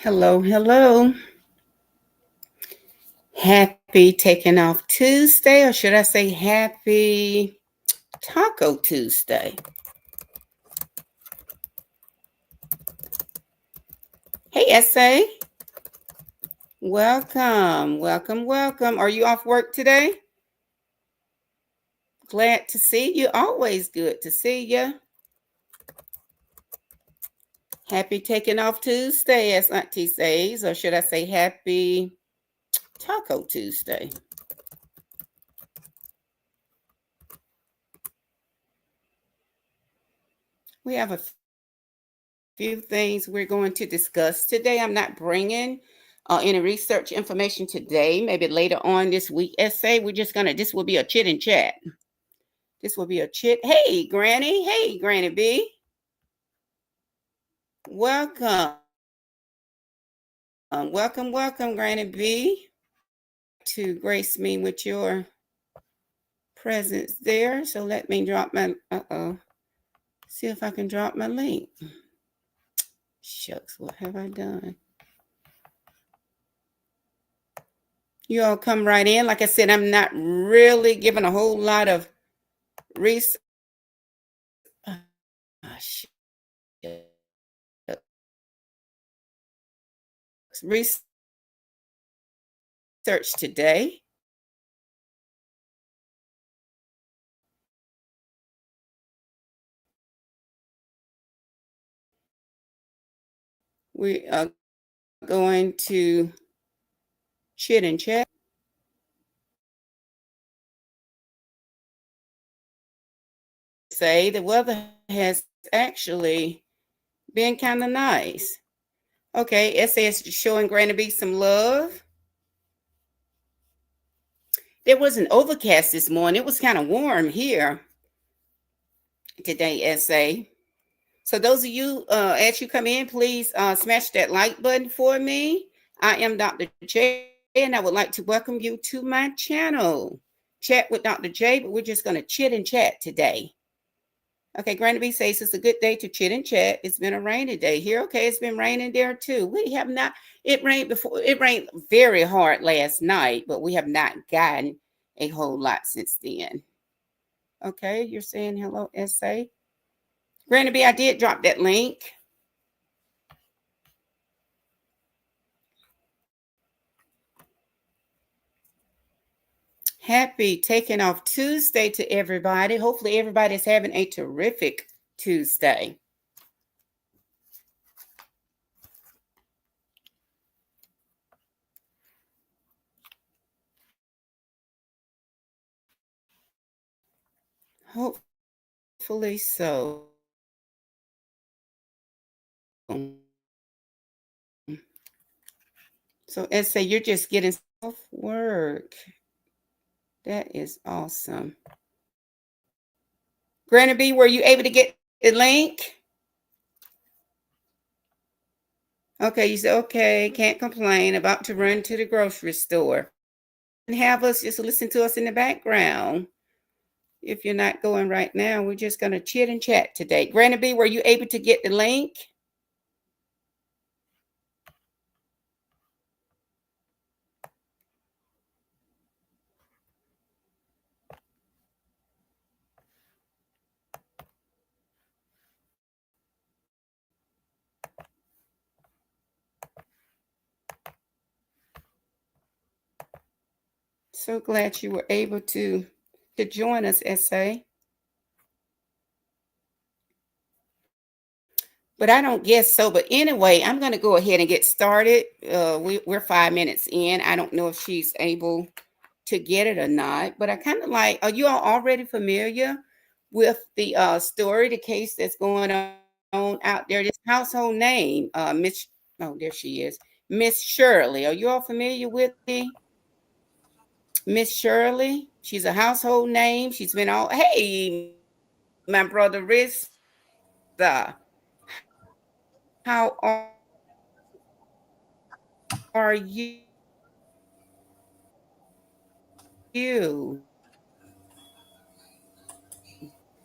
Hello, hello. Happy Taking Off Tuesday, or should I say happy Taco Tuesday? Hey, SA. Welcome, welcome, welcome. Are you off work today? Glad to see you. Always good to see you. Happy Taking Off Tuesday, as Auntie says, or should I say happy Taco Tuesday? We have a few things we're going to discuss today. I'm not bringing any research information today. Maybe later on this week, essay. This will be a chit and chat. This will be a chit. Hey, Granny. Hey, Granny B. Welcome. Welcome, welcome, Granny B. To grace me with your presence there. So let me drop my, see if I can drop my link. Shucks, what have I done? You all come right in. Like I said, I'm not really giving a whole lot of research. Research today. We are going to chit and chat. Say the weather has actually been kind of nice. Okay, SAS showing Granny B some love. There was an overcast this morning. It was kind of warm here today, SA. So those of you, as you come in, please smash that like button for me. I am Dr. J, and I would like to welcome you to my channel. Chat with Dr. J, but we're just going to chit and chat today. Okay, Granny B says it's a good day to chit and chat. It's been a rainy day here. Okay, it's been raining there too. We have not, it rained before, it rained very hard last night, but we have not gotten a whole lot since then. Okay, you're saying hello, SA. Granny B, I did drop that link. Happy Taking Off Tuesday to everybody. Hopefully, everybody's having a terrific Tuesday. Hopefully so. So, SA, you're just getting off work. That is awesome. Granny B, were you able to get the link? Okay, you said, okay, can't complain. About to run to the grocery store. And have us just listen to us in the background. If you're not going right now, we're just going to chit and chat today. Granny B, were you able to get the link? So glad you were able to join us, SA. But I don't guess so. But anyway, I'm going to go ahead and get started. We're 5 minutes in. I don't know if she's able to get it or not. But I kind of like, are you all already familiar with the story, the case that's going on out there? This household name, Miss, oh, there she is, Miss Shirley. Are you all familiar with the Miss Shirley? She's a household name. She's been all, hey, my brother Rista, how are you?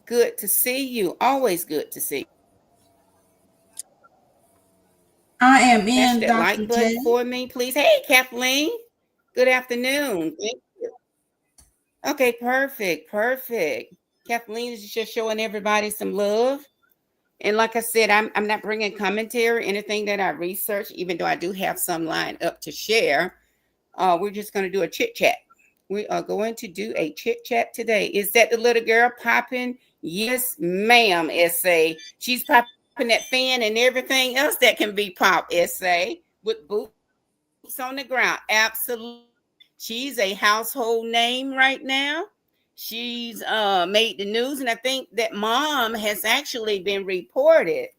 Good to see you. Always good to see you. I am Smash in, that Dr. like button J. for me, please. Hey, Kathleen. Good afternoon. Okay, perfect, perfect. Kathleen is just showing everybody some love. And like I said, I'm not bringing commentary, anything that I research, even though I do have some lined up to share. We're just going to do a chit chat. We are going to do a chit chat today. Is that the little girl popping? Yes, ma'am, essay. She's popping that fan and everything else that can be pop, essay, with boots on the ground. Absolutely. She's a household name right now. She's made the news, and I think that mom has actually been reported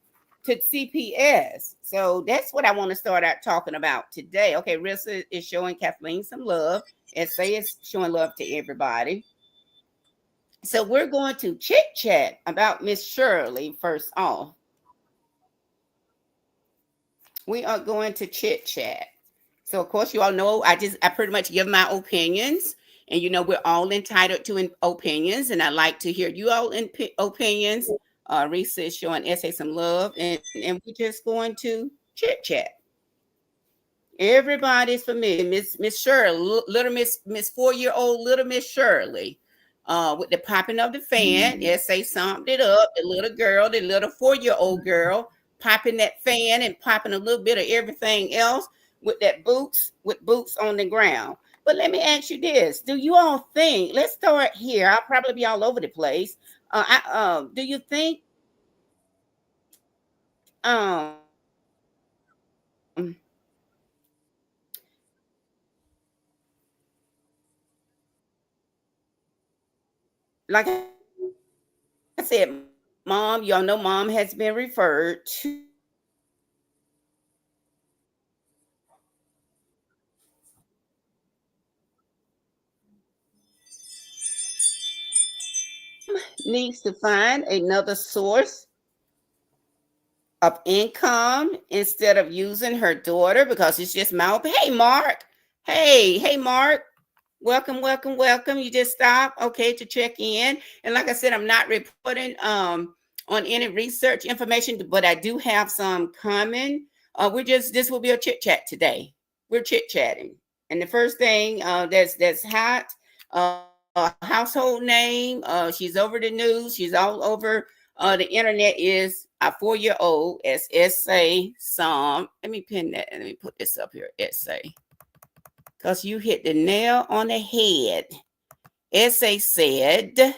to CPS. So that's what I want to start out talking about today. Okay, Rissa is showing Kathleen some love. SA is showing love to everybody. So we're going to chit chat about Miss Shirley first off. We are going to chit chat. So of course you all know I pretty much give my opinions, and we're all entitled to opinions, and I like to hear you all opinions. Risa is showing SA some love, and we're just going to chit chat. Everybody's familiar. Miss Shirley, little Miss 4-year-old little Miss Shirley. With the popping of the fan, SA summed it up. The little girl, the little 4-year-old girl, popping that fan and popping a little bit of everything else with boots on the ground. But let me ask you this: do you all think? Let's start here. I'll probably be all over the place. Do you think like I said, mom, y'all know mom has been referred needs to find another source of income instead of using her daughter because it's just my hey Mark. Hey Mark. Welcome, welcome, welcome. You just stopped, okay, to check in. And like I said, I'm not reporting on any research information, but I do have some coming. This will be a chit chat today. We're chit chatting. And the first thing that's hot, household name. She's over the news. She's all over the internet. Is a 4-year-old as essay some. Let me pin that. Let me put this up here. Essay, because you hit the nail on the head. Essay said,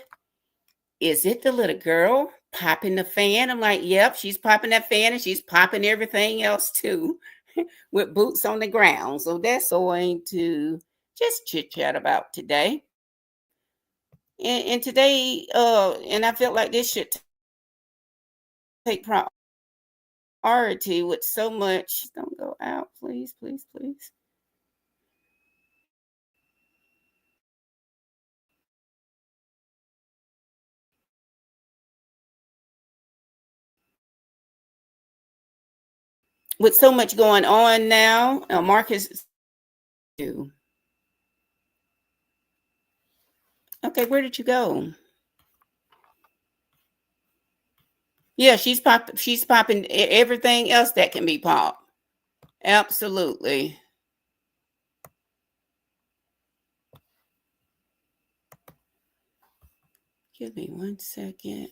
is it the little girl popping the fan? I'm like, yep, she's popping that fan and she's popping everything else too with boots on the ground. So that's going to just chit chat about today. And today, and I felt like this should take priority with so much. Don't go out, please, please, please. With so much going on now, Marcus, do. Okay, where did you go? Yeah, she's popping everything else that can be popped. Absolutely. Give me 1 second.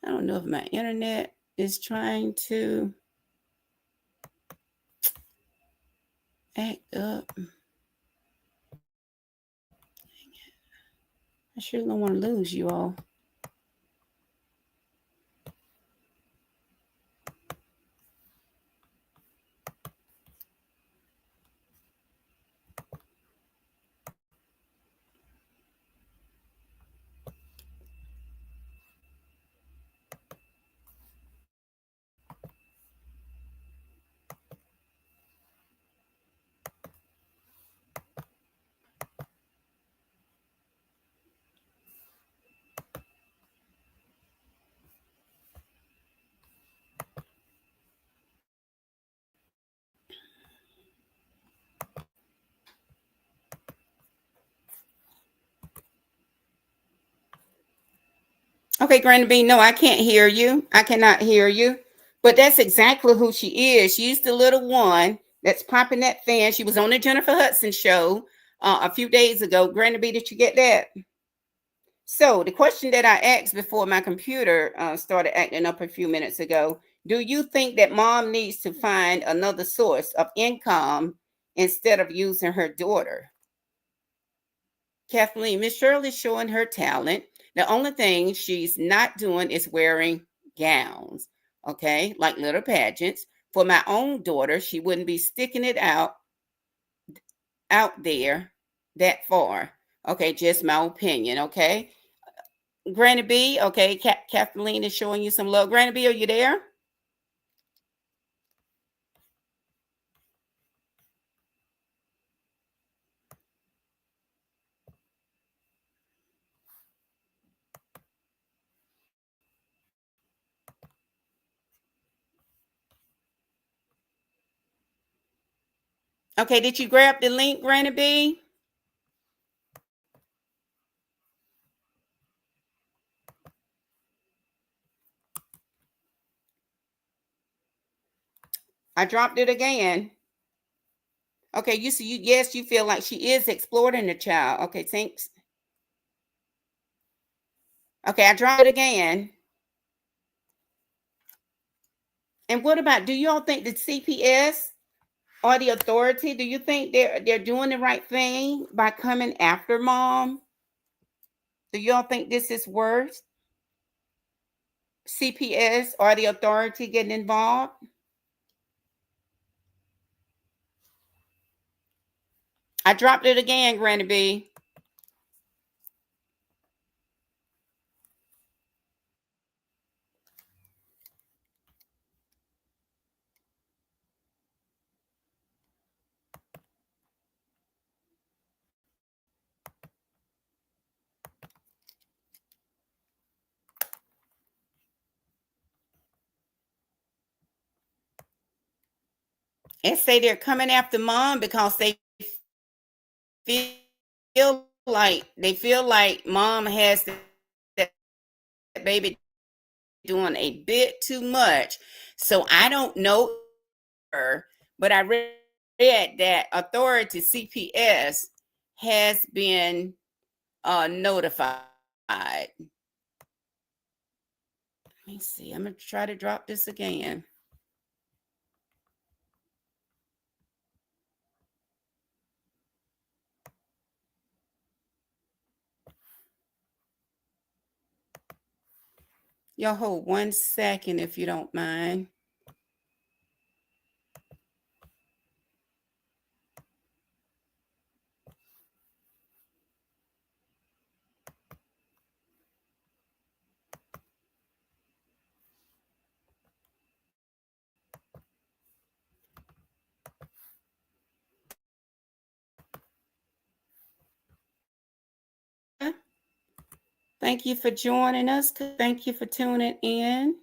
I don't know if my internet is trying to act up. I sure don't want to lose you all. Okay, Granny B, no, I can't hear you. I cannot hear you. But that's exactly who she is. She's the little one that's popping that fan. She was on the Jennifer Hudson show a few days ago. Granny B, did you get that? So the question that I asked before my computer started acting up a few minutes ago: do you think that mom needs to find another source of income instead of using her daughter? Kathleen, Miss Shirley's showing her talent. The only thing she's not doing is wearing gowns, okay, like little pageants. For my own daughter, she wouldn't be sticking it out there that far. Okay, just my opinion. Okay, Granny B. Okay, Kathleen is showing you some love. Granny B, are you there? Okay, did you grab the link, Granny B? I dropped it again. Okay, you see, yes, you feel like she is exploiting the child. Okay, thanks. Okay, I dropped it again. And what about, do you all think the CPS or the authority, do you think they're doing the right thing by coming after mom? Do you all think this is worse? CPS or the authority getting involved? I dropped it again, Granny B. And say they're coming after mom because they feel like mom has that baby doing a bit too much. So I don't know her, but I read that authority CPS has been notified. Let me see. I'm gonna try to drop this again. Y'all hold 1 second if you don't mind. Thank you for joining us. Thank you for tuning in.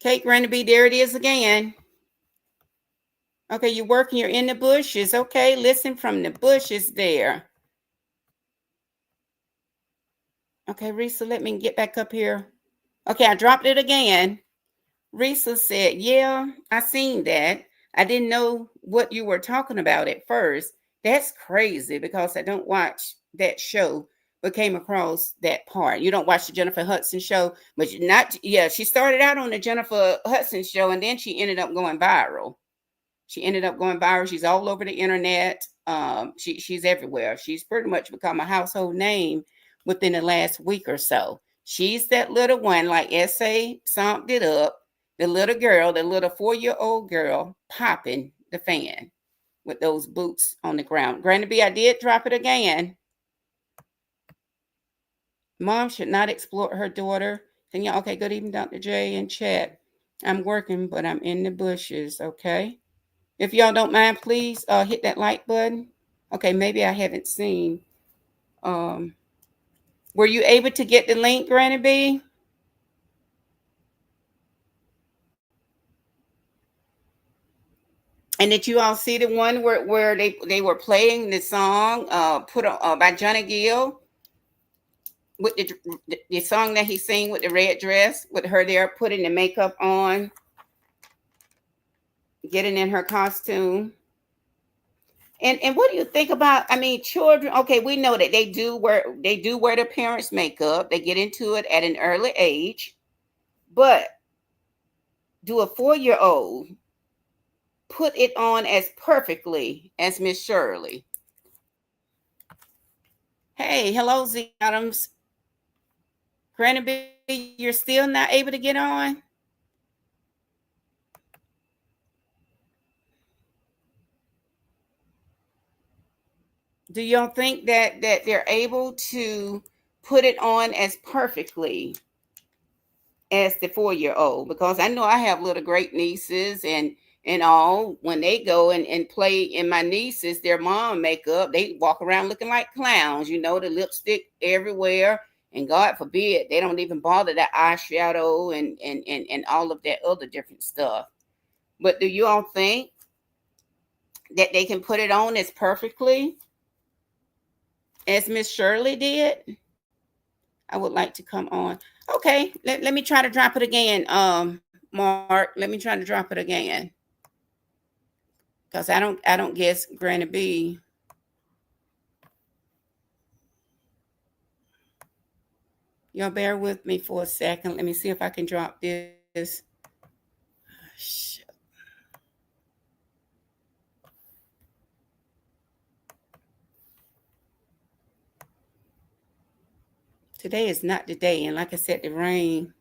Kate Granby, there it is again. Okay, you're working, you're in the bushes. Okay, listen from the bushes there. Okay, Risa, let me get back up here. Okay, I dropped it again. Risa said, yeah, I seen that. I didn't know what you were talking about at first. That's crazy because I don't watch that show, but came across that part. You don't watch the Jennifer Hudson show, but you're not, yeah, she started out on the Jennifer Hudson show and then she ended up going viral. She ended up going viral. She's all over the internet. She's everywhere. She's pretty much become a household name within the last week or so. She's that little one, like SA summed it up. The little girl, the little 4-year-old girl, popping the fan with those boots on the ground. Granny B, I did drop it again. Mom should not exploit her daughter. And yeah, okay, good evening, Dr. J in chat. I'm working, but I'm in the bushes, okay? If y'all don't mind, please hit that like button. Okay, maybe I haven't seen. Um, were you able to get the link, Granny B? And did you all see the one where they were playing the song put by Johnny Gill? with the song that he sang with the red dress, with her there putting the makeup on, getting in her costume. And what do you think about? I mean, children. Okay, we know that they do wear their parents' makeup. They get into it at an early age, but do a 4-year-old put it on as perfectly as Miss Shirley? Hey, hello, Z Adams. Granny B, you're still not able to get on? Do y'all think that they're able to put it on as perfectly as the 4-year-old? Because I know I have little great nieces and all. When they go and play in my nieces, their mom makeup, they walk around looking like clowns, the lipstick everywhere. And God forbid they don't even bother that eyeshadow and all of that other different stuff. But do you all think that they can put it on as perfectly as Miss Shirley did? I would like to come on. Okay, let me try to drop it again. Mark, let me try to drop it again. Because I don't guess Granny B. Y'all bear with me for a second. Let me see if I can drop this. Today is not the day, and like I said, the rain.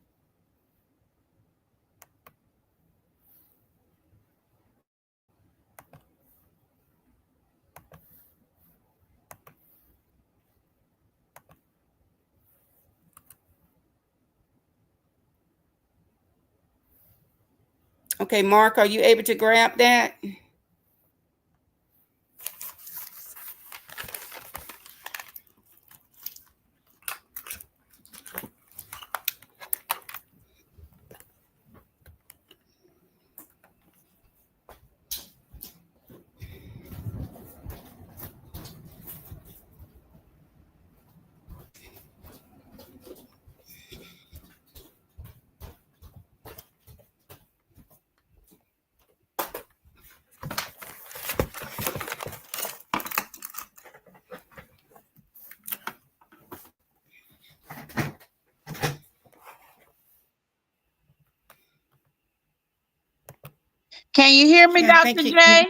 Okay, Mark, are you able to grab that? Can you hear me, Okay, I Dr. think J?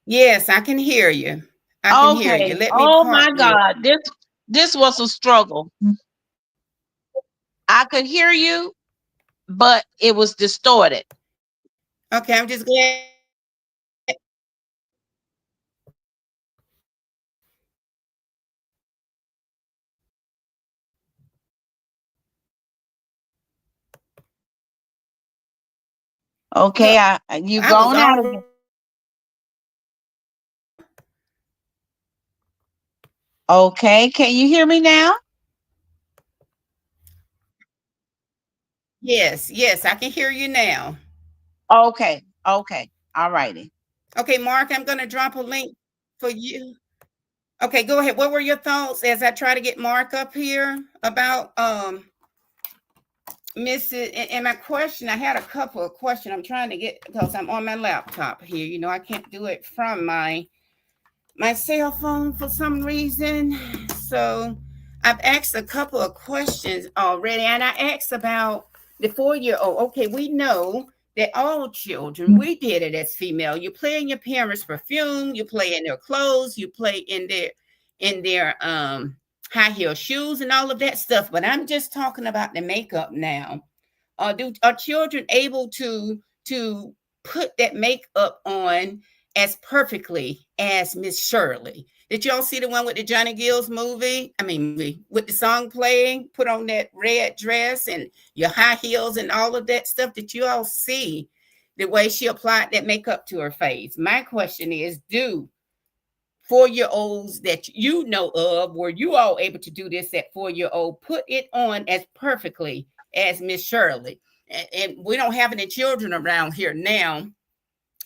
yes, I can hear you. I can hear you. Okay. Let me Oh park my you. God. This was a struggle. I could hear you, but it was distorted. Okay, I'm just glad. Okay, Look, you've I was gone out all again. Okay, can you hear me now? yes, I can hear you now. Okay, okay. All righty. Okay, Mark, I'm going to drop a link for you. Okay, go ahead. What were your thoughts as I try to get Mark up here about Mrs. And my question? I had a couple of questions. I'm trying to get because I'm on my laptop here. I can't do it from my cell phone for some reason. So I've asked a couple of questions already, and I asked about the 4-year-old. Okay, we know that all children, we did it as female. You play in your parents' perfume, you play in their clothes, you play in their high heel shoes and all of that stuff. But I'm just talking about the makeup now. Are children able to put that makeup on as perfectly as Miss Shirley? Did y'all see the one with the Johnny Gills movie? I mean, movie with the song playing, put on that red dress and your high heels and all of that stuff. Did you all see the way she applied that makeup to her face? My question is, do 4-year-olds that you know of, were you all able to do this at 4-year-old, put it on as perfectly as Miss Shirley? And we don't have any children around here now,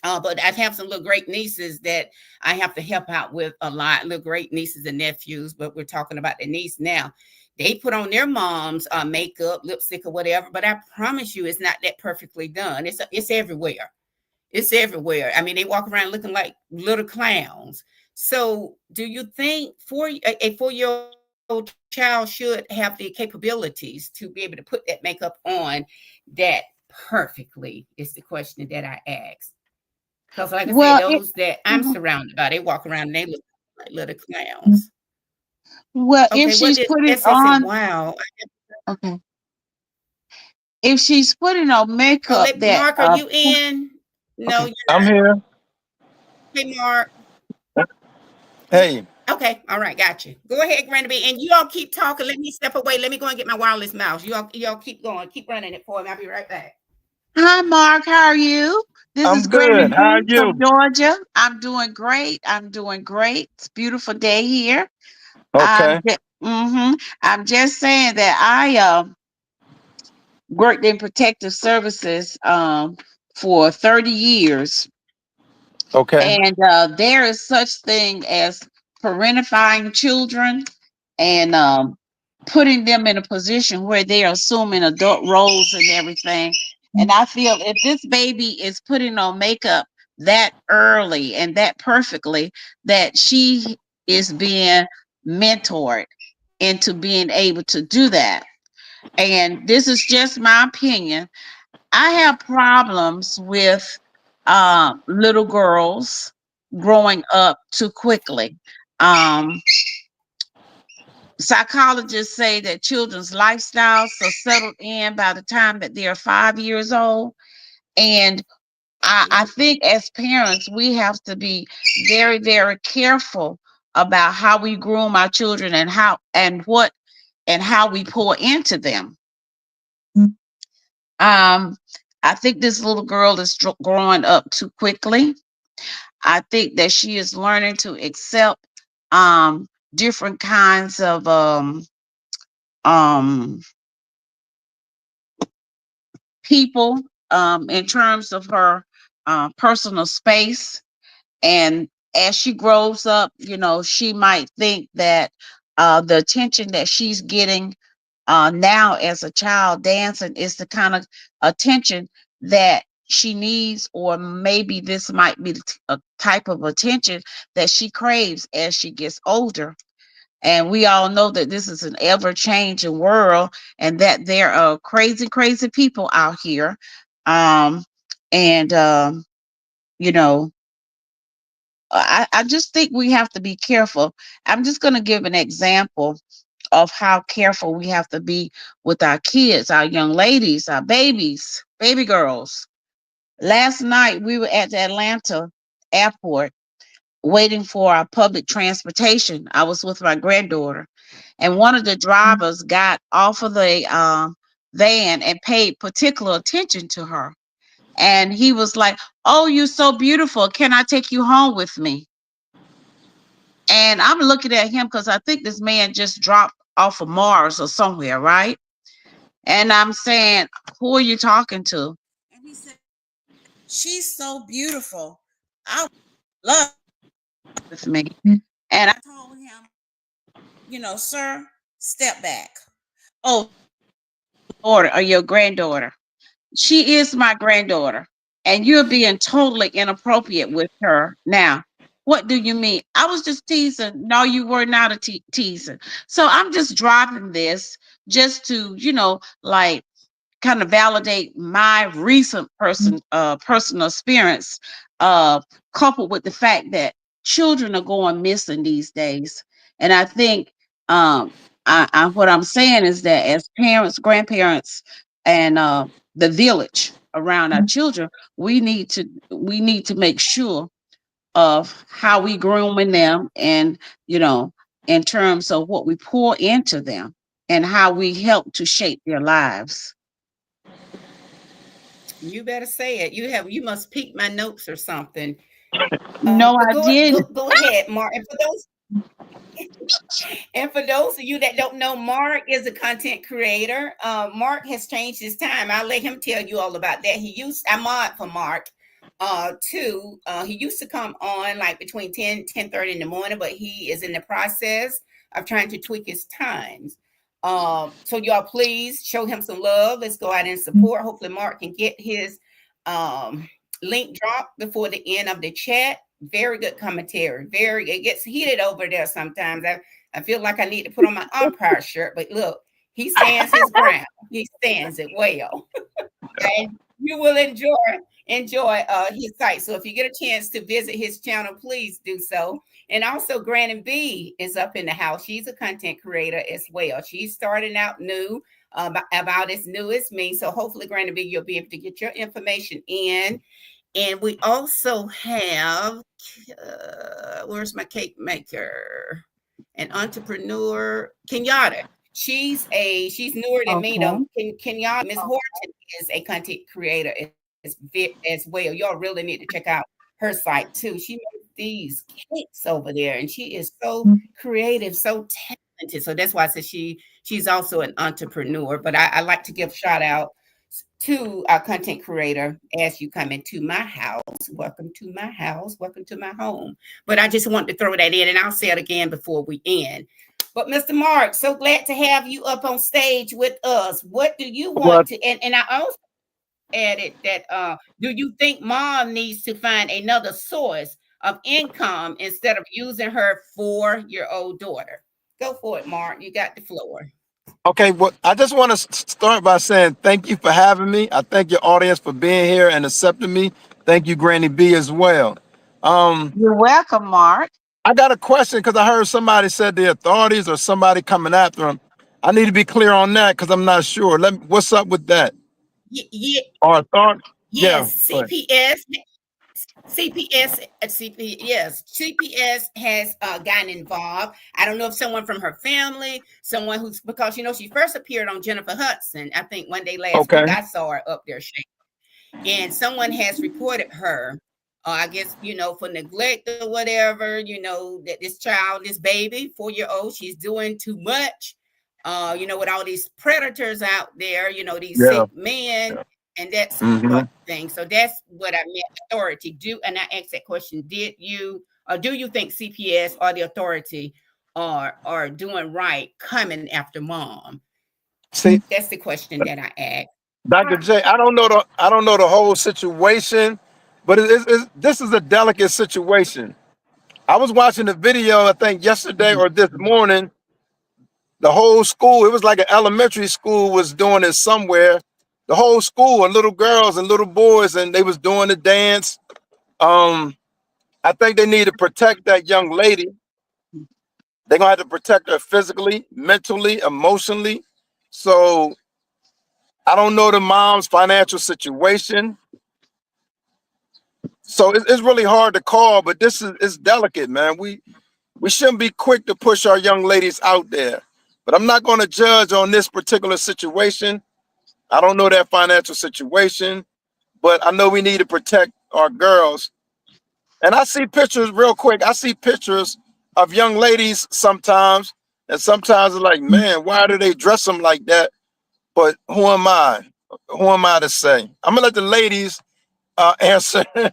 But I have some little great nieces that I have to help out with a lot, little great nieces and nephews, but we're talking about the niece now. They put on their mom's makeup, lipstick, or whatever, but I promise you, it's not that perfectly done. It's everywhere. It's everywhere. I mean, they walk around looking like little clowns. So, do you think a 4-year-old child should have the capabilities to be able to put that makeup on that perfectly? Is the question that I asked. Because, like I said, Well, those it, that I'm mhm. surrounded by, they walk around and they look like little clowns. Well, if Okay, what she's did putting SA say? on, Wow. okay, if she's putting on Oh, makeup that, Mark, are you in? No, okay, you're I'm not. here. Hey, Mark. Hey, Okay, all right, got you. Go ahead, Granby, and you all keep talking. Let me step away. Let me go and get my wireless mouse. You all keep going. Keep running it for me. I'll be right back. hi, Mark. How are you? This is I'm Granny good. How are B from you? Georgia. I'm doing great. I'm doing great. It's a beautiful day here. I'm Okay. just, I'm just saying that I worked in protective services for 30 years, Okay. and there is such thing as parentifying children and putting them in a position where they are assuming adult roles and everything. And I feel if this baby is putting on makeup that early and that perfectly, that she is being mentored into being able to do that. And this is just my opinion. I have problems with little girls growing up too quickly. Um, Psychologists say that children's lifestyles are settled in by the time that they are 5 years old. And I think as parents, we have to be very, very careful about how we groom our children and how we pour into them. Um, I think this little girl is growing up too quickly. I think that she is learning to accept different kinds of um, people in terms of her personal space. And as she grows up, she might think that the attention that she's getting now as a child dancing is the kind of attention that she needs, or maybe this might be a type of attention that she craves as she gets older. And we all know that this is an ever changing world and that there are crazy, crazy people out here. Um, and, you know, I just think we have to be careful. I'm just going to give an example of how careful we have to be with our kids, our young ladies, our babies, baby girls. Last night we were at the Atlanta airport waiting for our public transportation. I was with my granddaughter, and one of the drivers got off of the van and paid particular attention to her. And he was like, "Oh, you're so beautiful. Can I take you home with me?" And I'm looking at him because I think this man just dropped off of Mars or somewhere, right? And I'm saying, "Who are you talking to?" And he said, "She's so beautiful. I love with me." And I told him, "Sir, step back." "Oh, daughter or your granddaughter." "She is my granddaughter. And you're being totally inappropriate with her now." "What do you mean?" "I was just teasing." "No, you were not a teasing." So I'm just dropping this just to, like kind of validate my recent personal experience, uh, coupled with the fact that children are going missing these days. And I think what I'm saying is that as parents, grandparents, and the village around our children, we need to make sure of how we grooming them, and in terms of what we pour into them and how we help to shape their lives. You better say it. You must peek my notes or something. No, But I did. go ahead, Mark. And for those of you that don't know, Mark is a content creator. Mark has changed his time. I'll let him tell you all about that. I mod for Mark. He used to come on like between 10:30 in the morning, but he is in the process of trying to tweak his times. So y'all please show him some love. Let's go out and support. Hopefully Mark can get his um link dropped before the end of the chat. Very good commentary. It gets heated over there sometimes. I feel like I need to put on my umpire shirt, but look, he stands his ground. He stands it well. And you will enjoy his site. So if you get a chance to visit his channel, please do so. And also Granny B is up in the house. She's a content creator as well. She's starting out new, about as new as me. So hopefully, Granny B, you'll be able to get your information in. And we also have where's my cake maker? An entrepreneur, Kenyatta. She's newer than me though. Kenyatta, Miss Horton is a content creator as well. Y'all really need to check out her site too. She makes these cakes over there, and she is so creative, so talented. So that's why I said she's also an entrepreneur. But I like to give shout out to our content creator as you come into my house. Welcome to my house. Welcome to my home. But I just want to throw that in, and I'll say it again before we end. But Mr. Mark, so glad to have you up on stage with us. What do you want to? And I also added that do you think mom needs to find another source of income instead of using her 4-year-old daughter? Go for it, Mark. You got the floor. Okay, well, I just want to start by saying thank you for having me. I thank your audience for being here and accepting me. Thank you, Granny B, as well. You're welcome, Mark. I got a question because I heard somebody said the authorities or somebody coming after them. I need to be clear on that because I'm not sure. What's up with that? Yeah, Or authority? Yeah. yes, CPS has gotten involved. I don't know if someone from her family, someone who's, because she first appeared on Jennifer Hudson. I think one day last week I saw her up there shaking. And someone has reported her, I guess, for neglect or whatever, that this child, this baby, 4-year-old, she's doing too much, with all these predators out there, these sick men and that sort of thing. So that's what I meant, authority. And I asked that question, do you think CPS or the authority are doing right coming after mom? See, that's the question that I asked. Dr. J, I don't know the whole situation, but this is a delicate situation. I was watching the video, I think yesterday or this morning. The whole school, it was like an elementary school was doing it somewhere. The whole school, and little girls and little boys, and they was doing the dance. I think they need to protect that young lady. They're gonna have to protect her physically, mentally, emotionally. So I don't know the mom's financial situation. So it's really hard to call, but it's delicate, man. We shouldn't be quick to push our young ladies out there. But I'm not going to judge on this particular situation. I don't know their financial situation, but I know we need to protect our girls. And I see pictures real quick. I see pictures of young ladies sometimes, and sometimes it's like, man, why do they dress them like that? But who am I? Who am I to say? I'm gonna let the ladies answer. I'm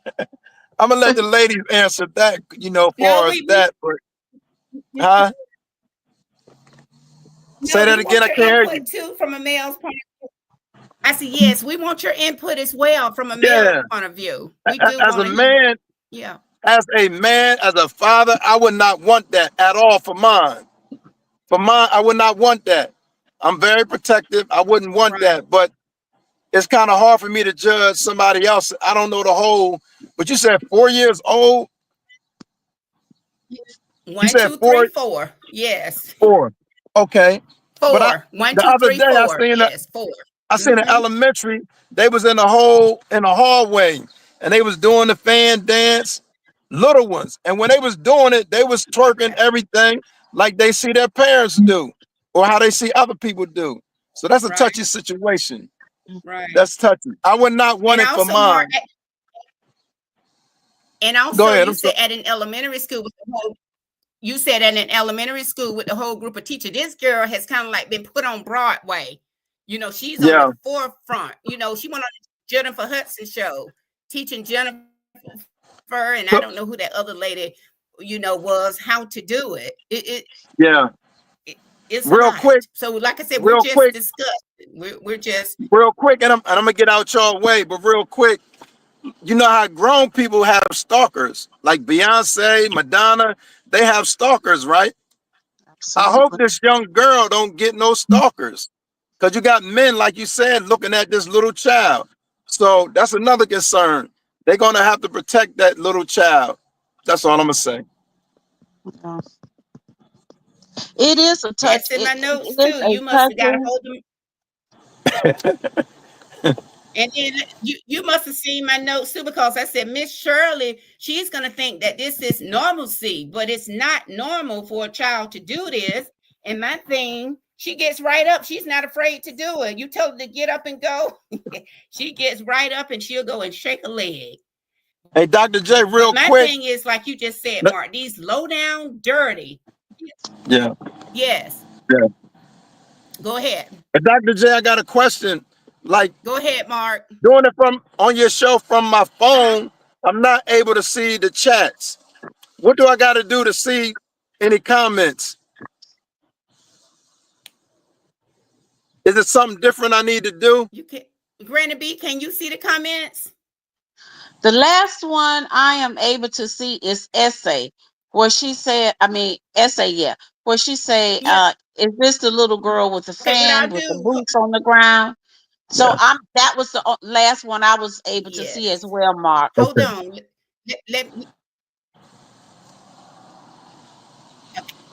gonna let the ladies answer that. No, far as that. But, huh? Say that we again. want I your can't hear input you. too from a male's point of view. I said, yes, we want your input as well from a male Yeah. point of view. We do As a want to hear. man, Yeah. as a father, I would not want that at all for mine. For mine, I would not want that. I'm very protective. I wouldn't want Right. that. But it's kind of hard for me to judge somebody else. I don't know the whole, but you said 4 years old. You 1, said 2, 3, four, 4. Yes. four. Okay. But 4. 1, the 2, other 3, day 4. Yes, 4. I seen an Mm-hmm. elementary. They was in the hallway, and they was doing the fan dance, little ones. And when they was doing it, they was twerking everything like they see their parents do, or how they see other people do. So that's a Right. touchy situation. Right. That's touchy. I would not want And it for also, Mark, mine. Go ahead. you I'm said sorry. at an elementary school with the whole. You said at an elementary school with the whole group of teachers. This girl has kind of like been put on Broadway. She's on Yeah. the forefront. She went on the Jennifer Hudson show, teaching Jennifer fur, and I So, don't know who that other lady, was, how to do it. yeah, It it's a real lot. quick, So, like I said, we're real just quick, discussing. We're just real quick, and I'm gonna get out your way, but real quick, you know how grown people have stalkers, like Beyonce, Madonna, they have stalkers, right? I hope Absolutely. this young girl don't get no stalkers, because you got men, like you said, looking at this little child. So that's another concern. They're gonna have to protect that little child. That's all I'm gonna say. Yeah. It is a touch. that's in my It notes is too. a You must have got a touching. hold of me. And then you must have seen my notes too, because I said Miss Shirley, she's gonna think that this is normalcy, but it's not normal for a child to do this. And my thing, she gets right up. She's not afraid to do it. You tell her to get up and go. She gets right up and she'll go and shake a leg. Hey, Dr. J, But real my quick. thing is, like you just said, Mark, these low down, dirty. Yeah, Yes. yeah. Go ahead. But Dr. J, I got a question. Like, Go ahead, Mark. doing it from on your show from my Uh-huh. phone, I'm not able to see the chats. What do I got to do to see any comments? Is it something different I need to do? You can Granny B, can you see the comments? The last one I am able to see is essay, where she said, I mean, essay, yeah, where she say, Yeah. is this the little girl with the Okay, what fan I'll with the do. boots on the ground? So Yeah. that was the last one I was able to see as Yes. well, Mark. Hold Okay. on. Let me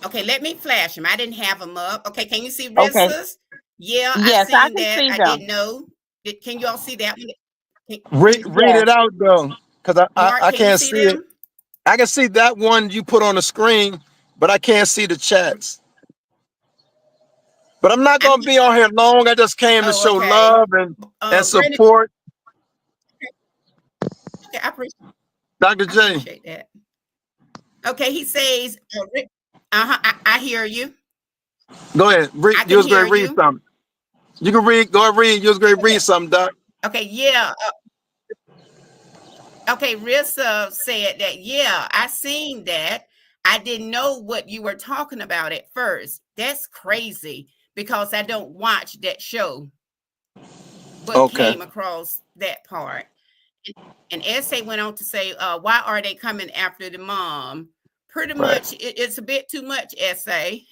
okay, let me flash them. I didn't have them up. Okay, can you see Okay. Rissa's? Yeah, I Yes, I seen can that. see I them. didn't know. Can you all see that one? Read it Yes. out though, because Mark, I can you can't see see it. them? I can see that one you put on the screen, but I can't see the chats. But I'm not I'm gonna be on here long. I just came to Oh, show okay. love and Granny, support. okay, Dr. I J, appreciate that. Okay, he says, uh-huh, I hear you. go ahead. Read. I You can was hear going to read you. something. You can read. Go ahead, read. You was going to read Okay. something, Doc. Okay, yeah. Okay, Rissa said that, yeah, I seen that. I didn't know what you were talking about at first. That's crazy because I don't watch that show, but Okay. came across that part. And Essay went on to say, why are they coming after the mom? Pretty Right. much, it's a bit too much, Essay.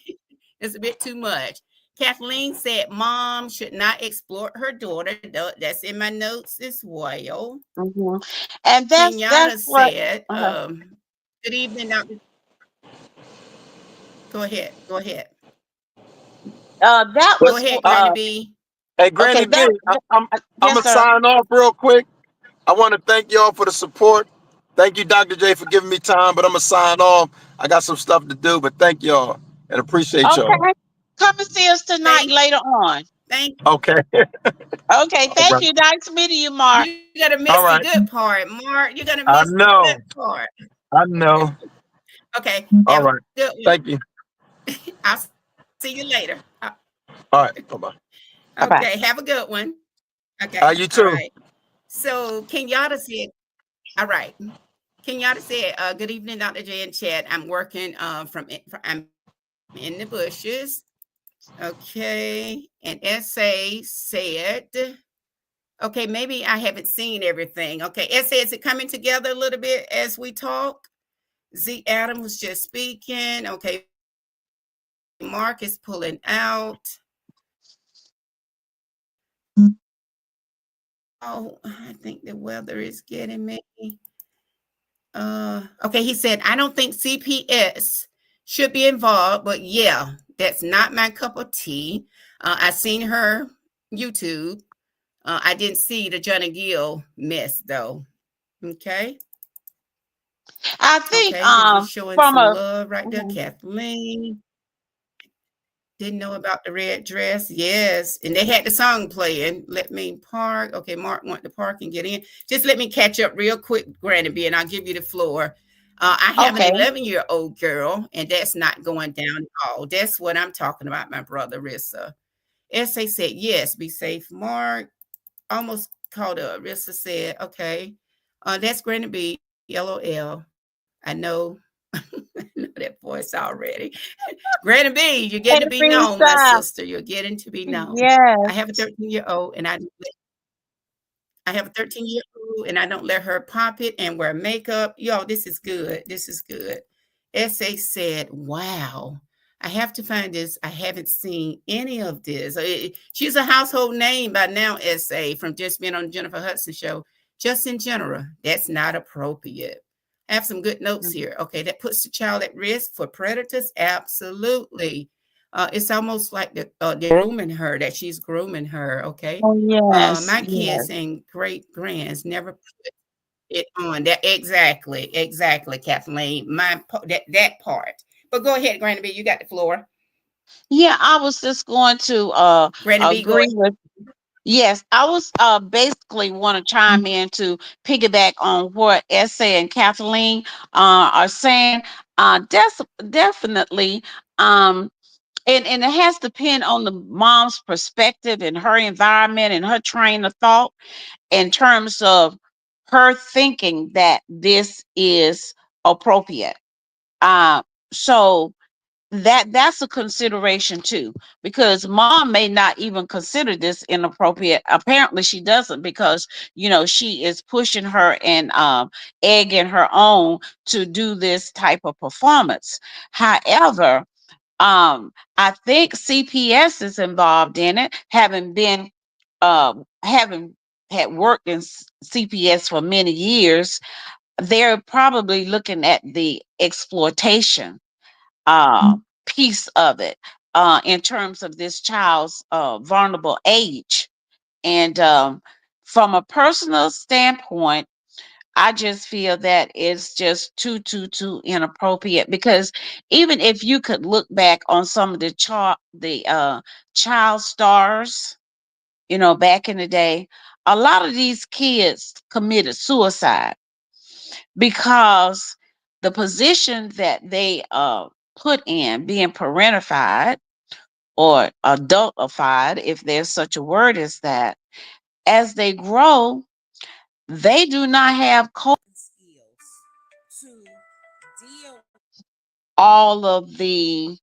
It's a bit too much. Kathleen said, mom should not exploit her daughter. That's in my notes as well. Hmm. And that's Kenyatta what. said, Uh, good evening, Dr. Go ahead. Go ahead. that But Go was ahead, Granny B. hey, okay. Granny B, I'm Yes, gonna sir. sign off real quick. I want to thank y'all for the support. Thank you, Dr. J, for giving me time. But I'm gonna sign off. I got some stuff to do. But thank y'all and appreciate y'all. Okay. Come and see us tonight Thank, later on. thank Okay. Okay. All Thank right. you. Nice meeting you, Mark. you. Gonna miss All the right. good part, Mark. You're gonna I miss the good know. part. I know. Okay, All have a right. good one. Thank you. I'll see you later. All right. Bye bye. Bye bye. Okay, have a good one. Okay, You all too. right. So Kenyatta said, all right. Kenyatta said, good evening, Dr. J and Chad. I'm working I'm in the bushes. Okay. And Essay said, okay, maybe I haven't seen everything. Okay, Essay, is it coming together a little bit as we talk? Z Adam was just speaking. Okay, Mark is pulling out. Oh, I think the weather is getting me. Okay, he said, I don't think CPS should be involved, but yeah, that's not my cup of tea. I seen her YouTube. I didn't see the Johnny Gill mess though. Okay. I think Okay, he was showing from some a love right there. mhm. Kathleen didn't know about the red dress. Yes, and they had the song playing. Let me park. Okay, Mark want to park and get in. Just let me catch up real quick, Granny B, and I'll give you the floor. I have an Okay. 11-year-old girl, and that's not going down at all. That's what I'm talking about, my brother Rissa. SA said, yes, be safe. Mark almost called up. Rissa said, okay, that's Granny B. LOL. I know, I know that voice already. Granny B, you're getting to be Every known, my stop. sister. You're getting to be known. I have a Yes. 13-year-old, and I have a 13-year-old, and I don't let her pop it and wear makeup. Yo, this is good. This is good. SA said, wow. I have to find this. I haven't seen any of this. She's a household name by now, SA, from just being on the Jennifer Hudson show. Just in general, that's not appropriate. I have some good notes here. Okay, that puts the child at risk for predators. Absolutely. It's almost like they're grooming her, that she's grooming her. Okay. Oh, yes, My yes. kids and great grands never put it on. That exactly, Kathleen. That part. But go ahead, Granny B. You got the floor. Yeah, I was just going to Granny B, go agree ahead. with. Yes, I was basically want to chime in to piggyback on what Essay and Kathleen are saying. Definitely, um, and it has to depend on the mom's perspective and her environment and her train of thought in terms of her thinking that this is appropriate. Uh, so that's a consideration too, because mom may not even consider this inappropriate. Apparently she doesn't, because she is pushing her and egging her on to do this type of performance. However, I think CPS is involved in it, having had worked in CPS for many years. They're probably looking at the exploitation piece of it, in terms of this child's vulnerable age. And from a personal standpoint, I just feel that it's just too inappropriate, because even if you could look back on some of the child stars, back in the day, a lot of these kids committed suicide because the position that they put in, being parentified or adultified, if there's such a word as that, as they grow, they do not have coping skills to deal all of the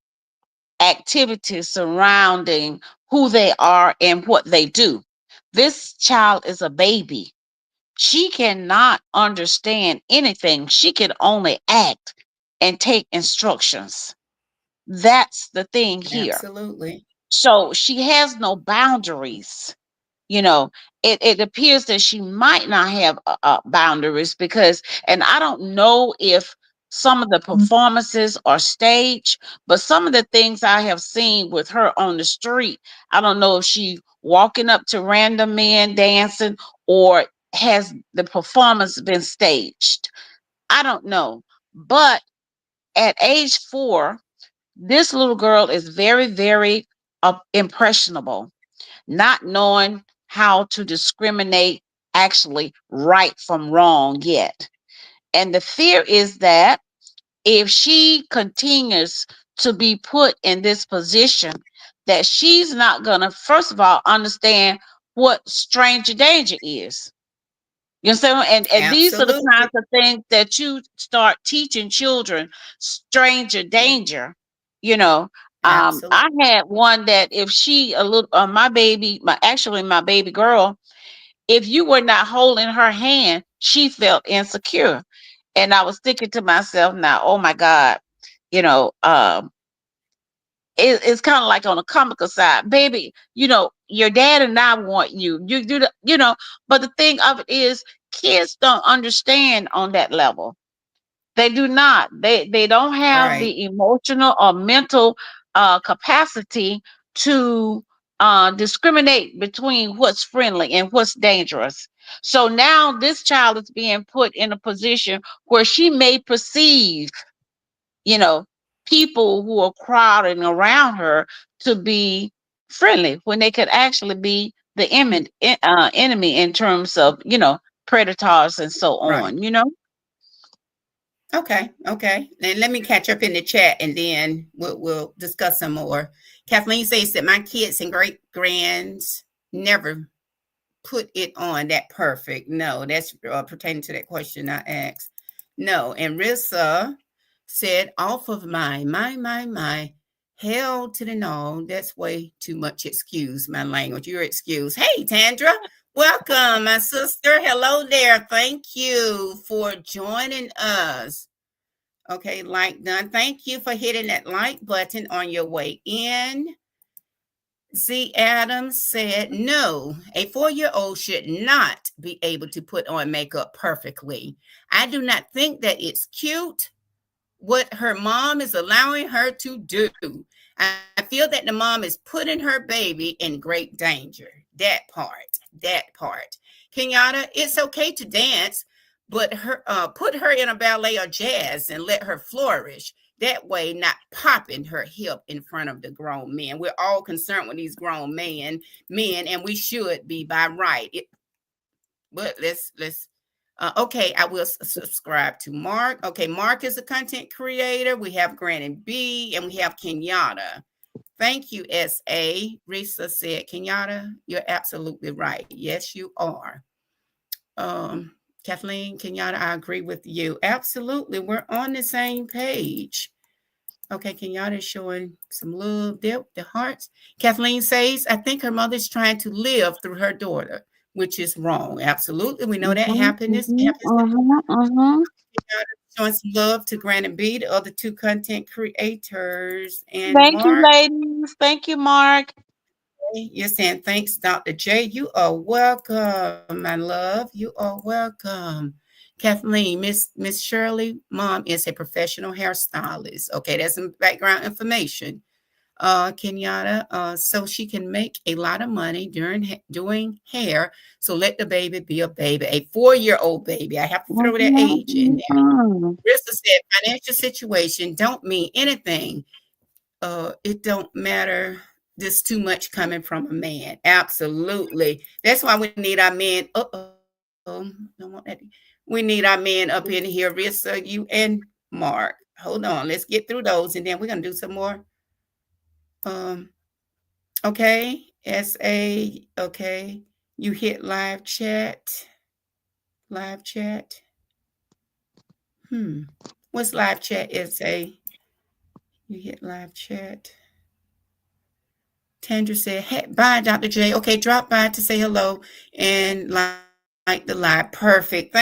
activities surrounding who they are and what they do. This child is a baby. She cannot understand anything. She can only act and take instructions. That's the thing here. Absolutely. So she has no boundaries. you know it appears that she might not have boundaries, because, and I don't know if some of the performances are staged, but some of the things I have seen with her on the street, I don't know if she walking up to random men dancing, or has the performance been staged. I don't know. But at age 4, this little girl is very, very impressionable, not knowing how to discriminate actually right from wrong yet. And the fear is that if she continues to be put in this position, that she's not going to, first of all, understand what stranger danger is. You understand? And these are the Absolutely. kinds of things that you start teaching children: stranger danger. You know, Absolutely. I had one that if she a little, my baby, my baby girl, if you were not holding her hand, she felt insecure. And I was thinking to myself, now, oh my God, you know, it's kind of like on a comical side, baby. Your dad and I want you. You do the, But the thing of it is, kids don't understand on that level. They do not. They don't have Right. the emotional or mental capacity to discriminate between what's friendly and what's dangerous. So now this child is being put in a position where she may perceive, you know, people who are crowding around her to be friendly, when they could actually be the enemy in terms of, predators and so Right. on. Okay. Okay. And let me catch up in the chat, and then we'll discuss some more. Kathleen says that my kids and great grands never put it on that perfect. No, that's pertaining to that question I asked. No. And Rissa said, off of my. Hell to the no. That's way too much. Excuse my language. You're excused. Hey, Tandra. Welcome, my sister. Hello there. Thank you for joining us. Okay, like done. Thank you for hitting that like button on your way in. Z. Adams said, no, a 4-year-old should not be able to put on makeup perfectly. I do not think that it's cute what her mom is allowing her to do. I feel that the mom is putting her baby in great danger. That part. Kenyatta, it's okay to dance, but put her in a ballet or jazz and let her flourish. That way, not popping her hip in front of the grown men. We're all concerned with these grown men, and we should be by right. But let's okay, I will subscribe to Mark. Okay, Mark is a content creator. We have Granny B and we have Kenyatta. Thank you, S.A. Risa said, Kenyatta, you're absolutely right. Yes, you are. Kathleen, Kenyatta, I agree with you. Absolutely. We're on the same page. Okay, Kenyatta is showing some love there, the hearts. Kathleen says, I think her mother's trying to live through her daughter, which is wrong. Absolutely. We know that Mhm, happiness. mhm, Happiness mhm, mhm. showing some love to Grant and B, the other two content creators. And Thank you, Mark, ladies. Thank you, Mark. you're saying thanks, Dr. J. You are welcome, my love. You are welcome. Kathleen, Miss Shirley, mom is a professional hairstylist. Okay, that's some background information. Kenyatta, so she can make a lot of money during doing hair. So let the baby be a baby, a 4-year-old baby. I have to throw that Mhm, age in there. mhm. Rista said, financial situation don't mean anything. It don't matter. There's too much coming from a man. Absolutely. That's why we need our men. Don't want that. We need our men up in here, Rissa, you and Mark. Hold on. Let's get through those and then we're gonna do some more. Um, okay. SA. Okay. You hit live chat. Live chat. Hmm. What's live chat, SA? You hit live chat. Tandra said, hey, bye, Dr. J. Okay, drop by to say hello and like the live. Perfect.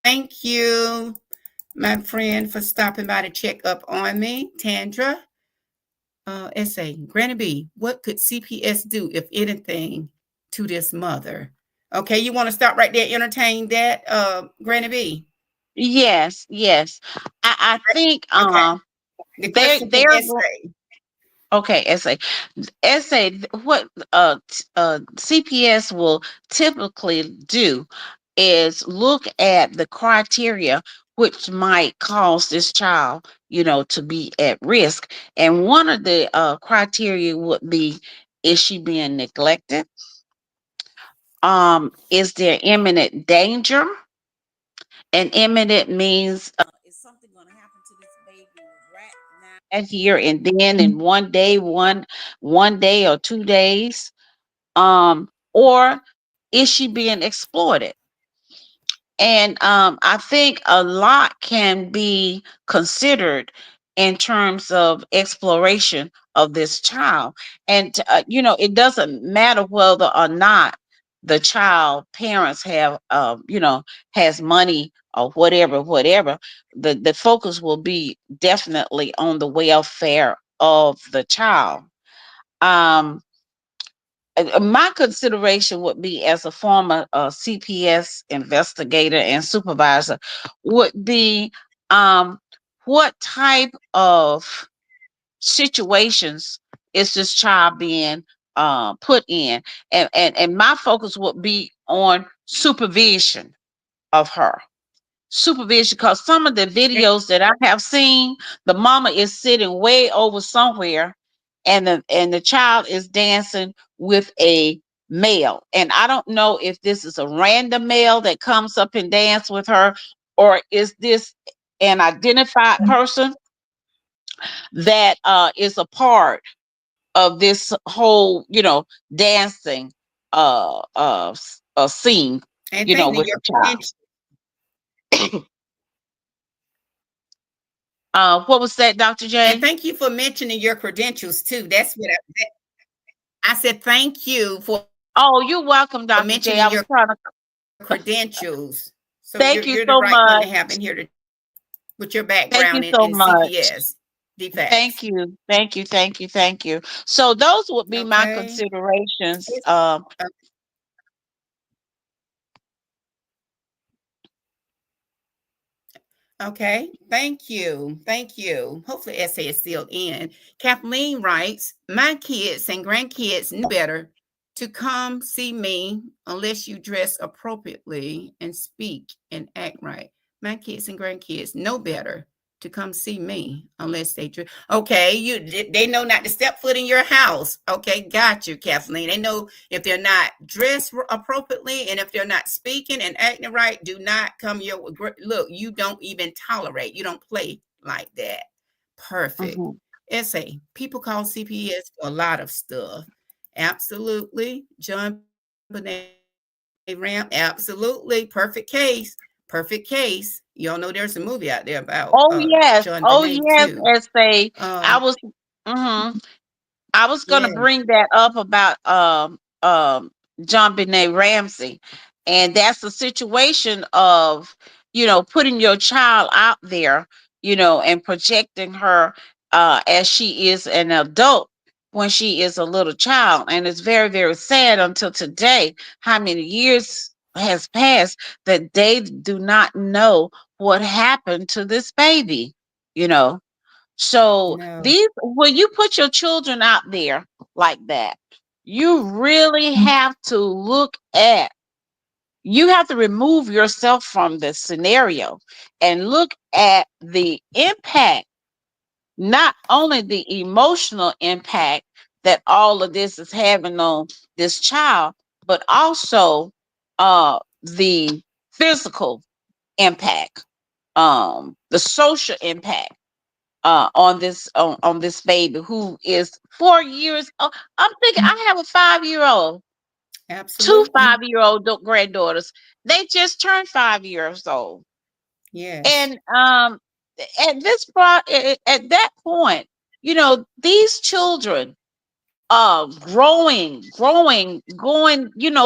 Thank you, my friend, for stopping by to check up on me. Tandra, essay. Granny B, what could CPS do, if anything, to this mother? Okay, you want to stop right there, entertain that, Granny B? Yes, yes. I think Okay, the question from they're essay. okay, essay what CPS will typically do is look at the criteria which might cause this child, to be at risk. And one of the criteria would be, is she being neglected? Is there imminent danger? And imminent means, is something going to happen to this baby right now, right here and then, in one day or 2 days? Or is she being exploited? And I think a lot can be considered in terms of exploration of this child. And, it doesn't matter whether or not the child parents have, has money or whatever. The focus will be definitely on the welfare of the child. Um, my consideration would be, as a former CPS investigator and supervisor, would be, um, what type of situations is this child being put in, and my focus would be on supervision of her. Supervision, because some of the videos that I have seen, the mama is sitting way over somewhere, and the child is dancing with a male. And I don't know if this is a random male that comes up and dance with her, or is this an identified person that is a part of this whole, dancing scene, And thank with your the child. credentials. What was that, Dr. And J? thank you for mentioning your credentials too. That's what I said. Thank you for Oh, you're welcome, Dr. J. mentioning I was your trying to credentials. So thank you you're the so right one to much. have in here to with your Thank background you so in much. CPS defects. Thank you. Thank you. Thank you. Thank you. So those would be my Okay. considerations. Okay, thank you. Thank you. Hopefully, essay is still in. Kathleen writes, my kids and grandkids know better to come see me unless you dress appropriately and speak and act right. My kids and grandkids know better to come see me unless they dress. Okay, they know not to step foot in your house. Okay, got you, Kathleen. They know if they're not dressed appropriately and if they're not speaking and acting right, do not come your look. You don't even tolerate. You don't play like that. Perfect. Mhm. Essay. People call CPS for a lot of stuff. Absolutely. John Bonet Ram. Absolutely. Perfect case. Perfect case. Y'all know there's a movie out there about Oh yes. John Oh Bonet yes. too. Essay. I Um, was. Mhm. I was going to yeah. bring that up about John Benet Ramsey, and that's a situation of putting your child out there, and projecting her as she is an adult when she is a little child, and it's very very sad until today how many years has passed that they do not know what happened to this baby, you know so No. these when you put your children out there like that, you really have to you have to remove yourself from the scenario and look at the impact, not only the emotional impact that all of this is having on this child, but also the physical impact, the social impact on this baby who is 4 years old. I'm thinking I have a 5 year old, two Absolutely. 5 year old granddaughters. They just turned 5 years old, Yes. and at that point, these children going,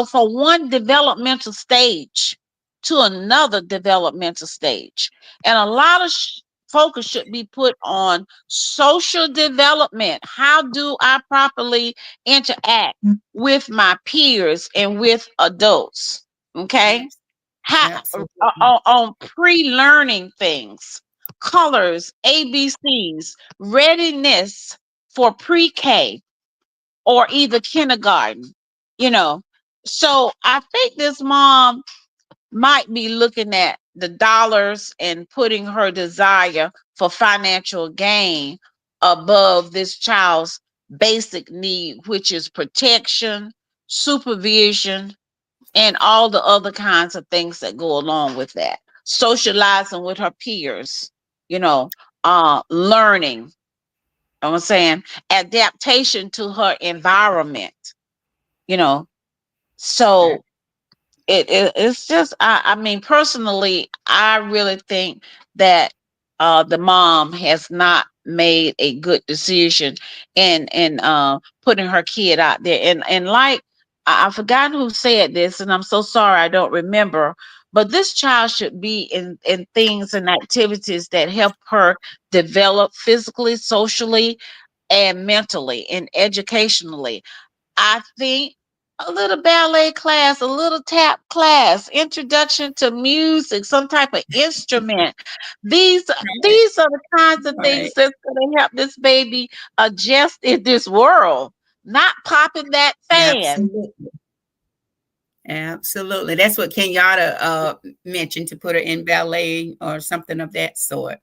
from one developmental stage to another developmental stage. And a lot of focus should be put on social development. How do I properly interact with my peers and with adults? Okay. Abs- How, Absolutely. on pre-learning things, colors, ABCs, readiness for pre-K or either kindergarten, you know. So I think this mom might be looking at the dollars and putting her desire for financial gain above this child's basic need, which is protection, supervision, and all the other kinds of things that go along with that. Socializing with her peers, you know, learning, I'm saying adaptation to her environment, you know. So it's just I mean personally I really think that the mom has not made a good decision in putting her kid out there, and like I've forgotten who said this and I'm so sorry I don't remember, but this child should be in things and activities that help her develop physically, socially, and mentally and educationally. I think a little ballet class, a little tap class, introduction to music, some type of instrument. These are the kinds of things Right. that's going to help this baby adjust in this world. Not popping that fan. Absolutely. Absolutely. That's what Kenyatta mentioned to put her in ballet or something of that sort.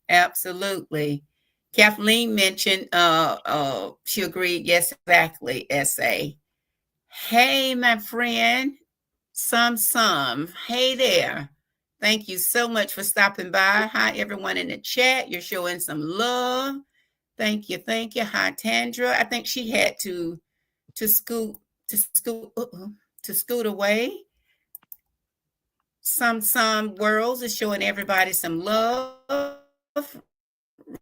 Absolutely. Kathleen mentioned she agreed, yes, exactly, essay. Hey, my friend, some. Hey there. Thank you so much for stopping by. Hi, everyone in the chat. You're showing some love. Thank you. Thank you. Hi, Tandra. I think she had to scoot to scoot away. Some worlds is showing everybody some love.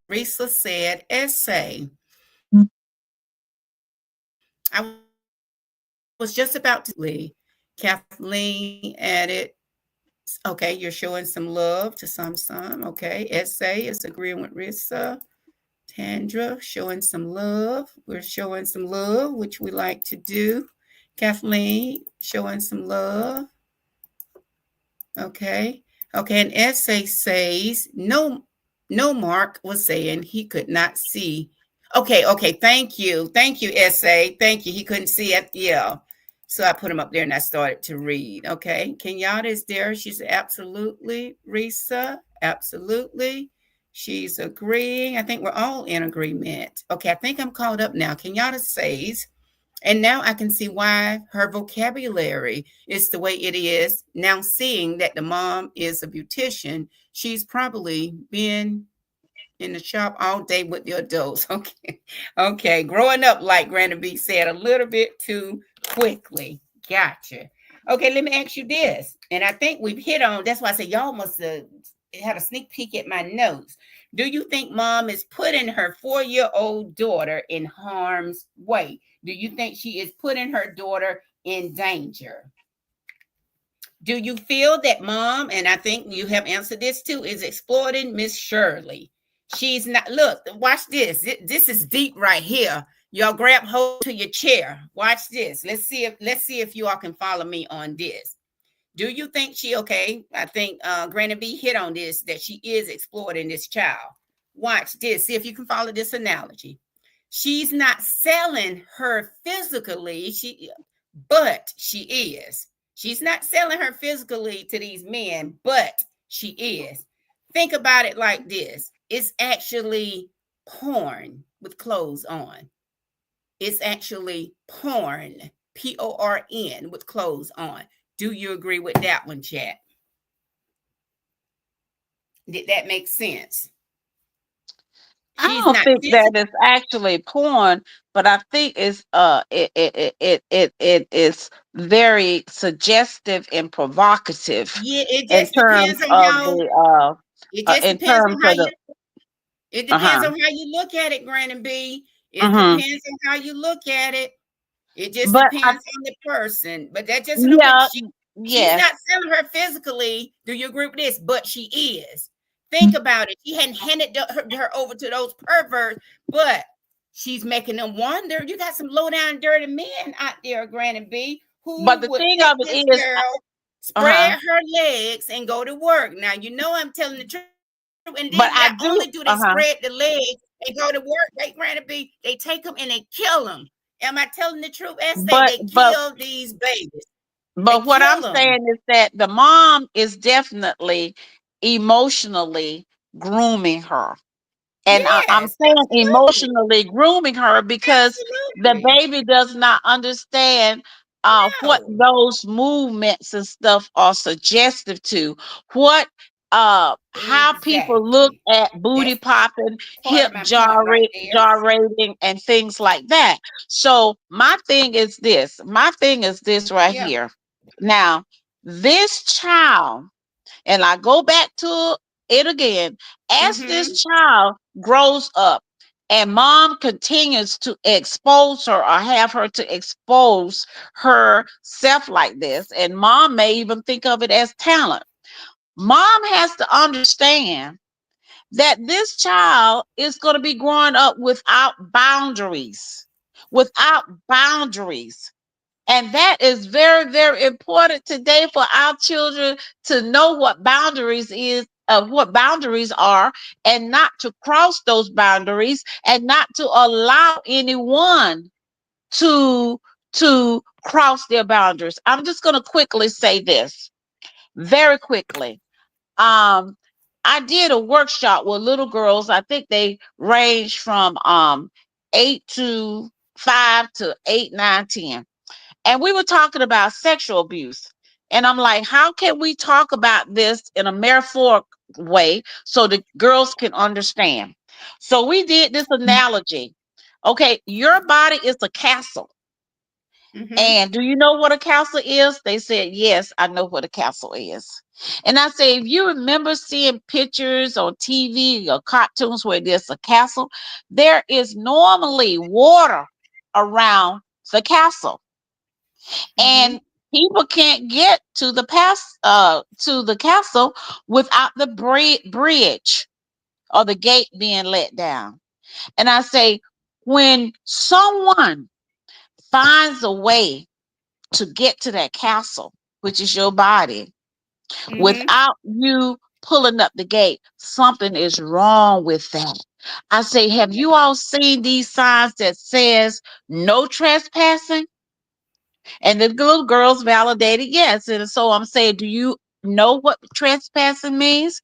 Risa said essay. I was just about to Kathleen added, okay, you're showing some love to some. Okay. Essay is agreeing with Risa. Tandra showing some love. We're showing some love, which we like to do. Kathleen showing some love. Okay. Okay. And essay says no. No, Mark was saying he could not see. Okay. Okay. Thank you. Thank you, essay. Thank you. He couldn't see it. Yeah. So I put him up there and I started to read. Okay. Kenyatta is there. She's absolutely. Risa, absolutely. She's agreeing. I think we're all in agreement. Okay. I think I'm caught up now. Kenyatta says, and now I can see why her vocabulary is the way it is. Now, seeing that the mom is a beautician, she's probably been in the shop all day with the adults. Okay. Okay. Growing up, like Granny B said, a little bit too quickly. Gotcha. Okay. Let me ask you this. And I think we've hit on, that's why I said y'all must have had a sneak peek at my notes. Do you think mom is putting her 4-year-old daughter in harm's way? Do you think she is putting her daughter in danger? Do you feel that mom, and I think you have answered this too, is exploiting Miss Shirley? She's not, look, watch this. This is deep right here. Y'all grab hold to your chair. Watch this. Let's see if you all can follow me on this. Do you think she okay? I think Granny B hit on this, that she is exploiting this child. Watch this. See if you can follow this analogy. She's not selling her physically, but she is. She's not selling her physically to these men, but she is. Think about it like this. It's actually porn with clothes on. It's actually porn, PORN, with clothes on. Do you agree with that one, chat? Did that make sense? I She's don't not think that physical. is actually porn, but I think it's it is very suggestive and provocative Yeah, it in just terms depends on of how it just in depends terms on how of you the it depends uh-huh. on how you look at it, Granny B. It Hmm. depends on how you look at it. It just But I depends on the person. But that just don't mean yeah, she's yes. not selling her physically. Do you agree with this? But she is. Think about it. She hadn't handed her over to those perverts, but she's making them wonder. You got some low down dirty men out there, Granny B, But who the would thing take of it this is, girl, uh-huh. spread her legs, and go to work. Now you know I'm telling the truth. And then not But only I do they do, spread the uh-huh. legs and go to work, they Granny B, they take them and they kill them. Am I telling the truth? As But they but kill these babies. They but what kill I'm them. saying is that the mom is definitely emotionally grooming her. And I'm Yes, saying absolutely. emotionally grooming her because the Absolutely. baby does not understand what No. those movements and stuff are suggestive to. What how people look Exactly. at booty That's popping, part hip of my point right there. gyrating, and things like that. So my thing is this right Yeah. here. Now, this child, and I go back to it again, as this Mm-hmm. child grows up and mom continues to expose her or have her to expose herself like this, and mom may even think of it as talent, mom has to understand that this child is going to be growing up without boundaries. Without boundaries. And that is very, very important today for our children to know what boundaries what boundaries are, and not to cross those boundaries, and not to allow anyone to cross their boundaries. I'm just going to quickly say this very quickly. Um, I did a workshop with little girls. I think they range from 5 to 8, 9, 10, and we were talking about sexual abuse. And I'm like, how can we talk about this in a metaphoric way so the girls can understand? So we did this analogy. Okay, your body is a castle, Mm-hmm. And do you know what a castle is? They said, yes, I know what a castle is. And I say, if you remember seeing pictures on TV or cartoons where there's a castle, there is normally water around the castle. Mm-hmm. And people can't get to the castle without the bridge or the gate being let down. And I say, when someone finds a way to get to that castle, which is your body, Mm-hmm. without you pulling up the gate, something is wrong with that. I say, have you all seen these signs that says no trespassing? And the little girls validated yes. And so I'm saying, do you know what trespassing means?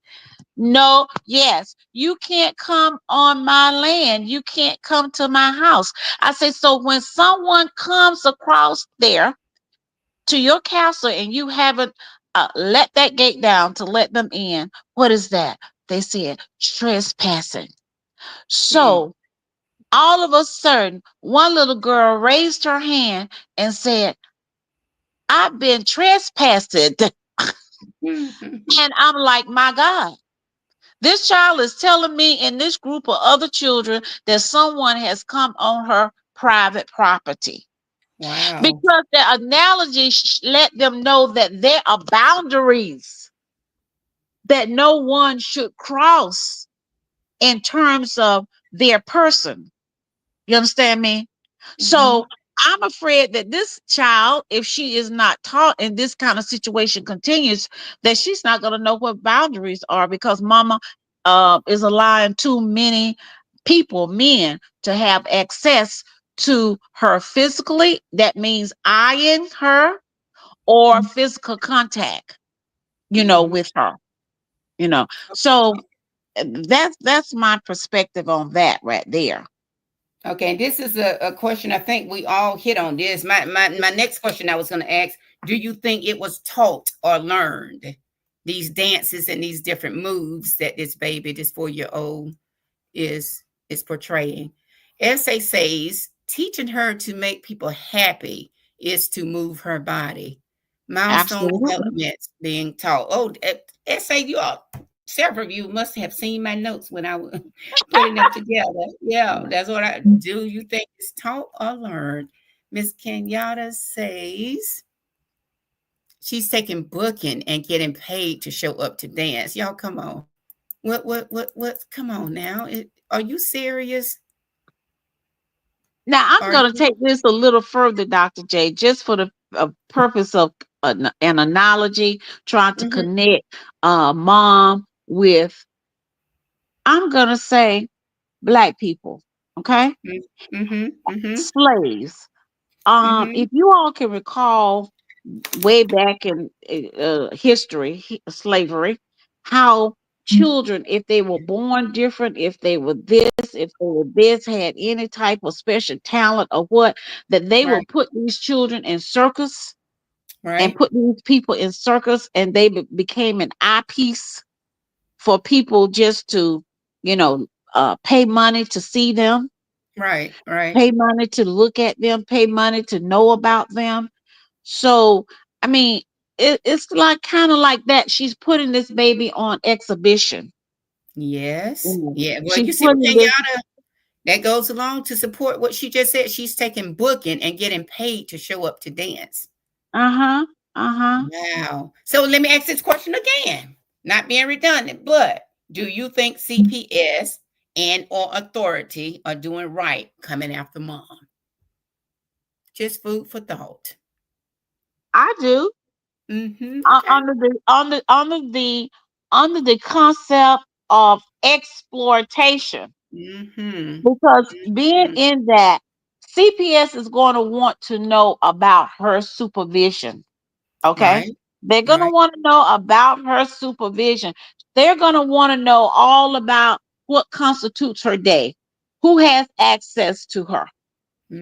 No, yes. You can't come on my land. You can't come to my house. I say, so when someone comes across there to your castle and you haven't let that gate down to let them in, what is that? They said trespassing. Mm-hmm. So all of a sudden, one little girl raised her hand and said, I've been trespassed. Mm-hmm. And I'm like, my God, this child is telling me in this group of other children that someone has come on her private property. Wow. Because the analogy let them know that there are boundaries that no one should cross in terms of their person. You understand me? Mm-hmm. So I'm afraid that this child, if she is not taught and this kind of situation continues, that she's not going to know what boundaries are because mama is allowing too many people, men, to have access to her physically. That means eyeing her or physical contact, Mm-hmm. with her, you know. So that's my perspective on that right there. Okay, this is a question I think we all hit on this. My next question I was going to ask, do you think it was taught or learned? These dances and these different moves that this baby, this 4 year old is portraying. Essay says teaching her to make people happy is to move her body. Milestone Absolutely. developments being taught. Oh, essay, you all, several of you must have seen my notes when I was putting them together. Yeah, that's what I do. You think it's taught or learned? Miss Kenyatta says she's taking booking and getting paid to show up to dance. Y'all, come on. What? Come on now. Are you serious? Now, I'm Are going to you? take this a little further, Dr. J, just for the purpose of an analogy, trying to Mhm, connect mom with, I'm going to say, black people, okay? mm, mhm, mhm, Slaves. mhm, If you all can recall way back in history, slavery, how children, if they were born different, if they were this, if they were this, had any type of special talent or what, that they would right, put these children in circus and right, put these people in circus, and they became an eyepiece for people just to, pay money to see them, right, right. pay money to look at them, pay money to know about them. So, I mean, it's like kind of like that. She's putting this baby on exhibition. Yes, Mm. yeah. Well, She's you see, putting this, Kenyatta, that goes along to support what she just said. She's taking booking and getting paid to show up to dance. uh-huh, uh-huh. Wow. So let me ask this question again. Not being redundant, but do you think CPS and or authority are doing right coming after mom? Just food for thought. I do. Okay. Under the concept of exploitation. Mhm. Because being Mhm. in that, CPS is going to want to know about her supervision. Okay. Right. They're going to Right. want to know about her supervision. They're going to want to know all about what constitutes her day, who has access to her.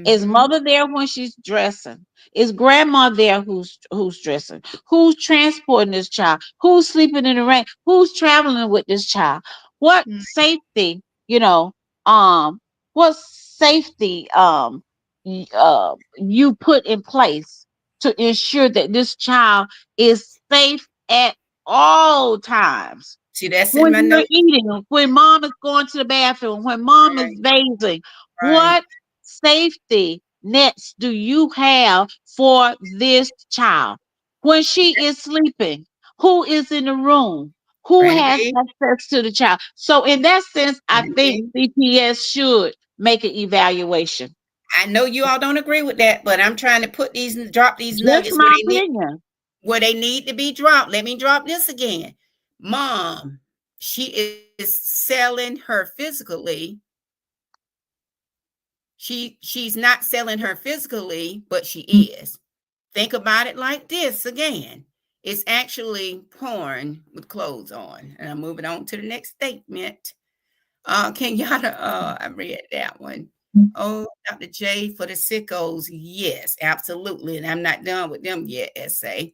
Is Mhm. mother there when she's dressing? Is grandma there who's dressing? Who's transporting this child? Who's sleeping in the rain? Who's traveling with this child? What Mm. safety, um, what safety you put in place to ensure that this child is safe at all times. See, that's in When my you're notes. eating, when mom is going to the bathroom, when mom is Right, bathing, right. what safety nets do you have for this child? When she is sleeping, who is in the room? Who Granny has B, access to the child? So, in that sense, I Granny think B. CPS should make an evaluation. I know you all don't agree with that, but I'm trying to drop these Just nuggets my opinion. where they need to be dropped. Let me drop this again. Mom, she is selling her physically. She's not selling her physically, but she is. Think about it like this again. It's actually porn with clothes on. And I'm moving on to the next statement. Kenyatta, I read that one. Oh, Dr. J for the sickos. Yes, absolutely. And I'm not done with them yet, essay.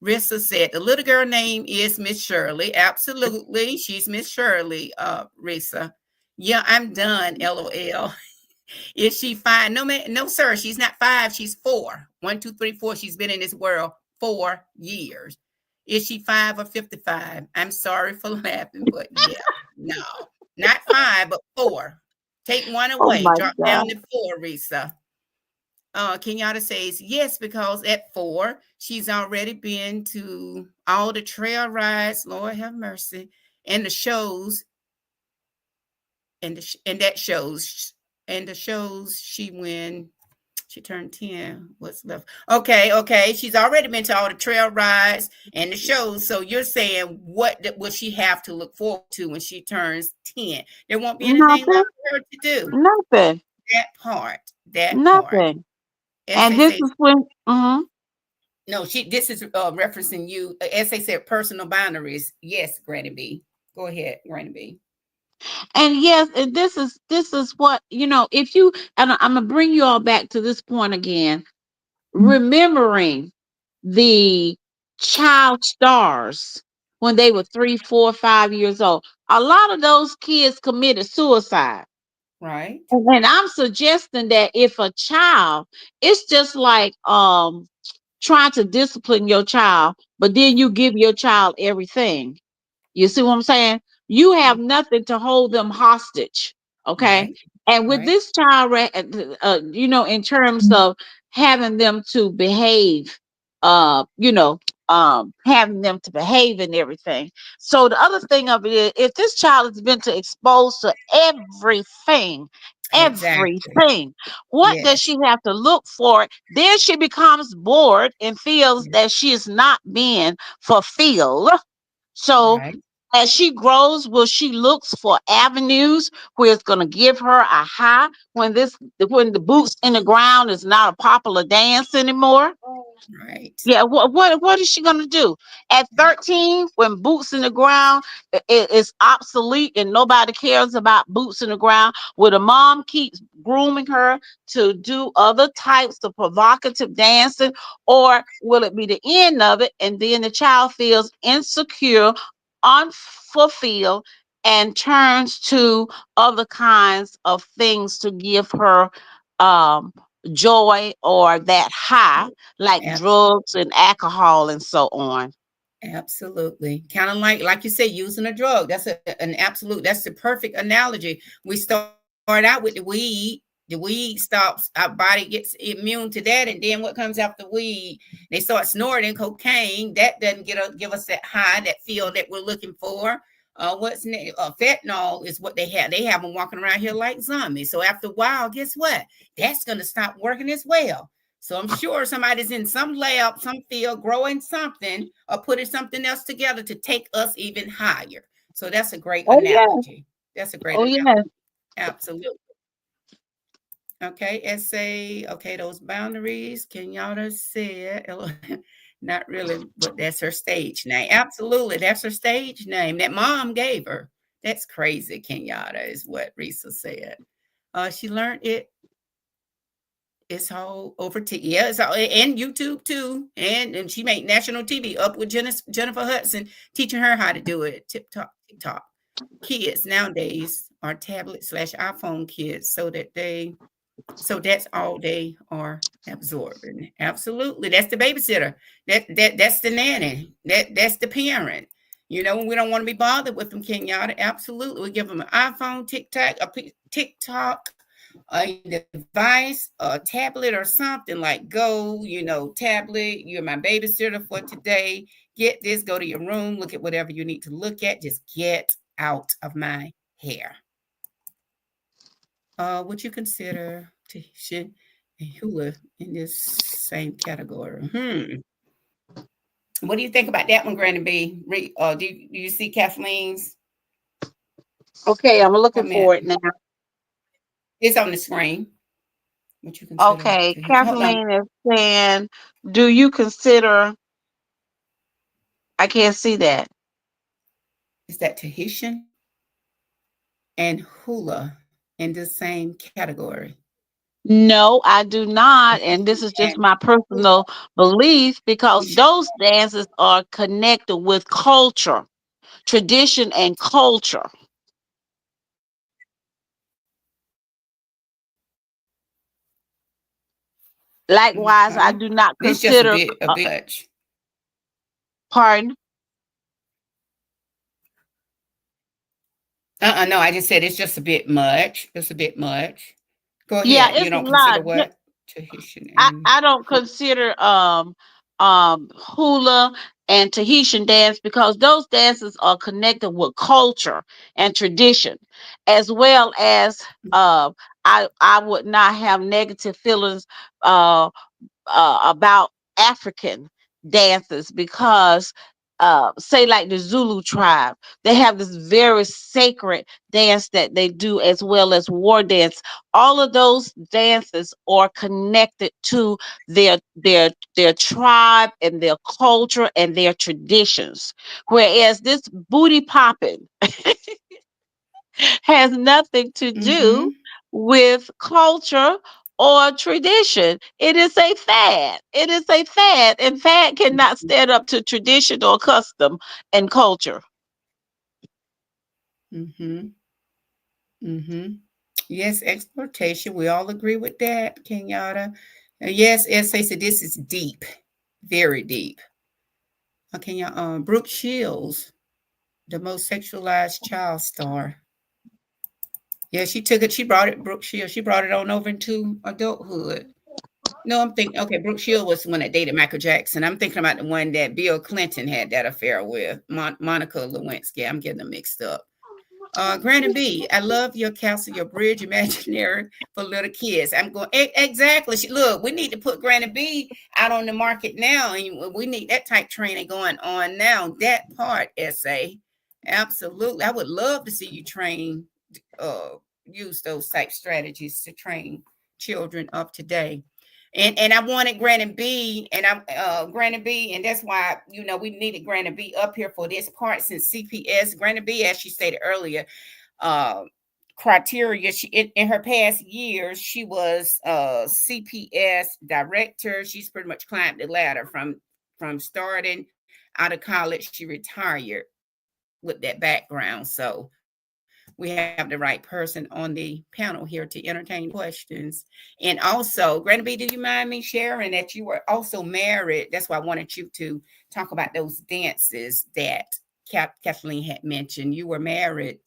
Rissa said the little girl name is Miss Shirley. Absolutely. She's Miss Shirley, Rissa. Yeah, I'm done. LOL. Is she five? No, man, no, sir. She's not five. She's four. 1, 2, 3, 4. She's been in this world 4 years. Is she 5 or 55? I'm sorry for laughing, but yeah, no, not five, but four. Take one Oh away. my Drop down God. to four, Risa. Kenyatta says yes, because at 4, she's already been to all the trail rides. Lord have mercy, and the shows, and that shows, and the shows she went. She turned 10. What's left? Okay, okay. She's already been to all the trail rides and the shows. So you're saying what will she have to look forward to when she turns 10? There won't be anything left Nothing. for her to do. Nothing. That part. That part. Nothing. And Essay this said is when, mhm. no, this is referencing you. Essay said personal boundaries. Yes, Granny B. Go ahead, Granny B. And yes, and this is what, if you, and I'm gonna bring you all back to this point again, remembering the child stars when they were 3, 4, 5 years old. A lot of those kids committed suicide. Right. And I'm suggesting that if a child, it's just like trying to discipline your child, but then you give your child everything. You see what I'm saying? You have nothing to hold them hostage. Okay. Right. And with Right. this child, in terms of having them to behave, having them to behave and everything. So the other thing of it is, if this child has been to exposed to everything, Exactly. everything, what does Yes. she have to look for? Then she becomes bored and feels that she is not being fulfilled. So Right. as she grows, will she looks for avenues where it's going to give her a high when the boots in the ground is not a popular dance anymore? Right. Yeah, what is she gonna do at 13 when boots in the ground is obsolete and nobody cares about boots in the ground? Will the mom keep grooming her to do other types of provocative dancing, or will it be the end of it and then the child feels insecure, unfulfilled, and turns to other kinds of things to give her um joy or that high, like drugs and alcohol and so on. Absolutely. Kind of like you say, using a drug. An absolute, that's the perfect analogy. We start out with the weed. The weed stops, our body gets immune to that, and then what comes after weed? They start snorting cocaine. That doesn't give us that high, that feel that we're looking for. What's next? Fentanyl is what they have. They have them walking around here like zombies. So after a while, guess what? That's going to stop working as well. So I'm sure somebody's in some lab, some field, growing something or putting something else together to take us even higher. So that's a great Oh yeah. analogy. That's a great Oh analogy. yeah. Absolutely. Okay, essay. Okay, those boundaries. Kenyatta said, not really, but that's her stage name. Absolutely, that's her stage name that mom gave her. That's crazy, Kenyatta, is what Risa said. She learned it's all over yeah, it's all and YouTube too. And she made national TV up with Jennifer Hudson, teaching her how to do it. TikTok. Kids nowadays are tablet/iPhone kids, so that they So that's all they are absorbing. Absolutely. That's the babysitter. That's the nanny. That's the parent. You know, we don't want to be bothered with them, Kenyatta. Absolutely. We give them an iPhone, TikTok, a device, a tablet or something like go, tablet, you're my babysitter for today. Get this, go to your room, look at whatever you need to look at. Just get out of my hair. Would you consider Tahitian and hula in this same category? What do you think about that one, Granny B? Do you see Kathleen's Okay, I'm looking comment? for it now. It's on the screen. What you consider Okay, Tahitian? Hold on. Kathleen is saying, do you consider, I can't see that. Is that Tahitian and hula in the same category? No, I do not. And this Tahitian is just and my personal hula. belief because those dances are connected with culture, tradition, and culture. Likewise, I Okay. do not It's just consider, a bit much. pardon. No, I just said it's just a bit much. It's a bit much. Go Yeah, ahead. You it's a don't consider lot. what? Tahitian I, and I don't consider hula and Tahitian dance because those dances are connected with culture and tradition, as well as I would not have negative feelings uh about African dances because, say, like the Zulu tribe, they have this very sacred dance that they do, as well as war dance. All of those dances are connected to their tribe and their culture and their traditions. Whereas this booty popping has nothing to do mm-hmm. with culture or tradition. It is a fad. It is a fad, and fad cannot stand up to tradition or custom and culture. Mm-hmm. Mm-hmm. Yes, exploitation. We all agree with that, Kenyatta. Yes, essay said this is deep, very deep. Kenya, Brooke Shields, the most sexualized child star. Yeah, she took it. She brought it. Brooke Shields. She brought it on over into adulthood. No, I'm thinking. Okay, Brooke Shields was the one that dated Michael Jackson. I'm thinking about the one that Bill Clinton had that affair with, Monica Lewinsky. I'm getting them mixed up. Granny B, I love your castle, your bridge imaginary for little kids. I'm going exactly. Look, we need to put Granny B out on the market now, and we need that type training going on now. That part essay, absolutely. I would love to see you train, uh, use those type strategies to train children of today. And I wanted Granny B, and I'm Granny B, and that's why we needed Granny B up here for this part since CPS. Granny B, as she stated earlier, uh, criteria. In her past years, she was CPS director. She's pretty much climbed the ladder from starting out of college. She retired with that background. So we have the right person on the panel here to entertain questions. And also, Granny B, do you mind me sharing that you were also married? That's why I wanted you to talk about those dances that Kathleen had mentioned. You were married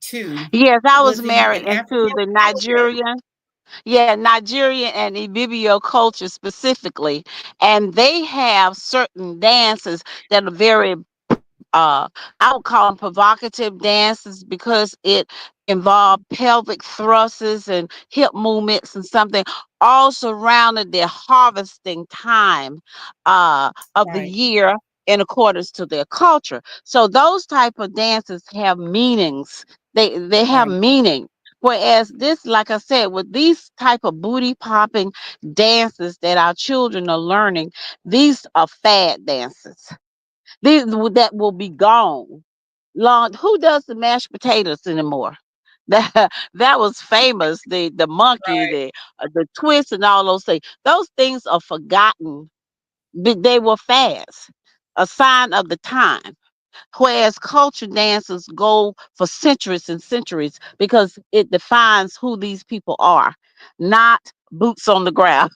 to, Yes, I was was he married an African into the culture? Nigerian, yeah, Nigerian and Ibibio culture specifically, and they have certain dances that are very I would call them provocative dances because it involved pelvic thrusts and hip movements and something all surrounded their harvesting time of the Right, year in accordance to their culture. So those type of dances have meanings. They have right. meaning. Whereas this, like I said, with these type of booty popping dances that our children are learning, these are fad dances. These that will be gone. Long who does the mashed potatoes anymore? That was famous. The monkey, Right. the twist, and all those things. Those things are forgotten. They were fads, a sign of the time. whereas culture dances go for centuries and centuries because it defines who these people are, not boots on the ground.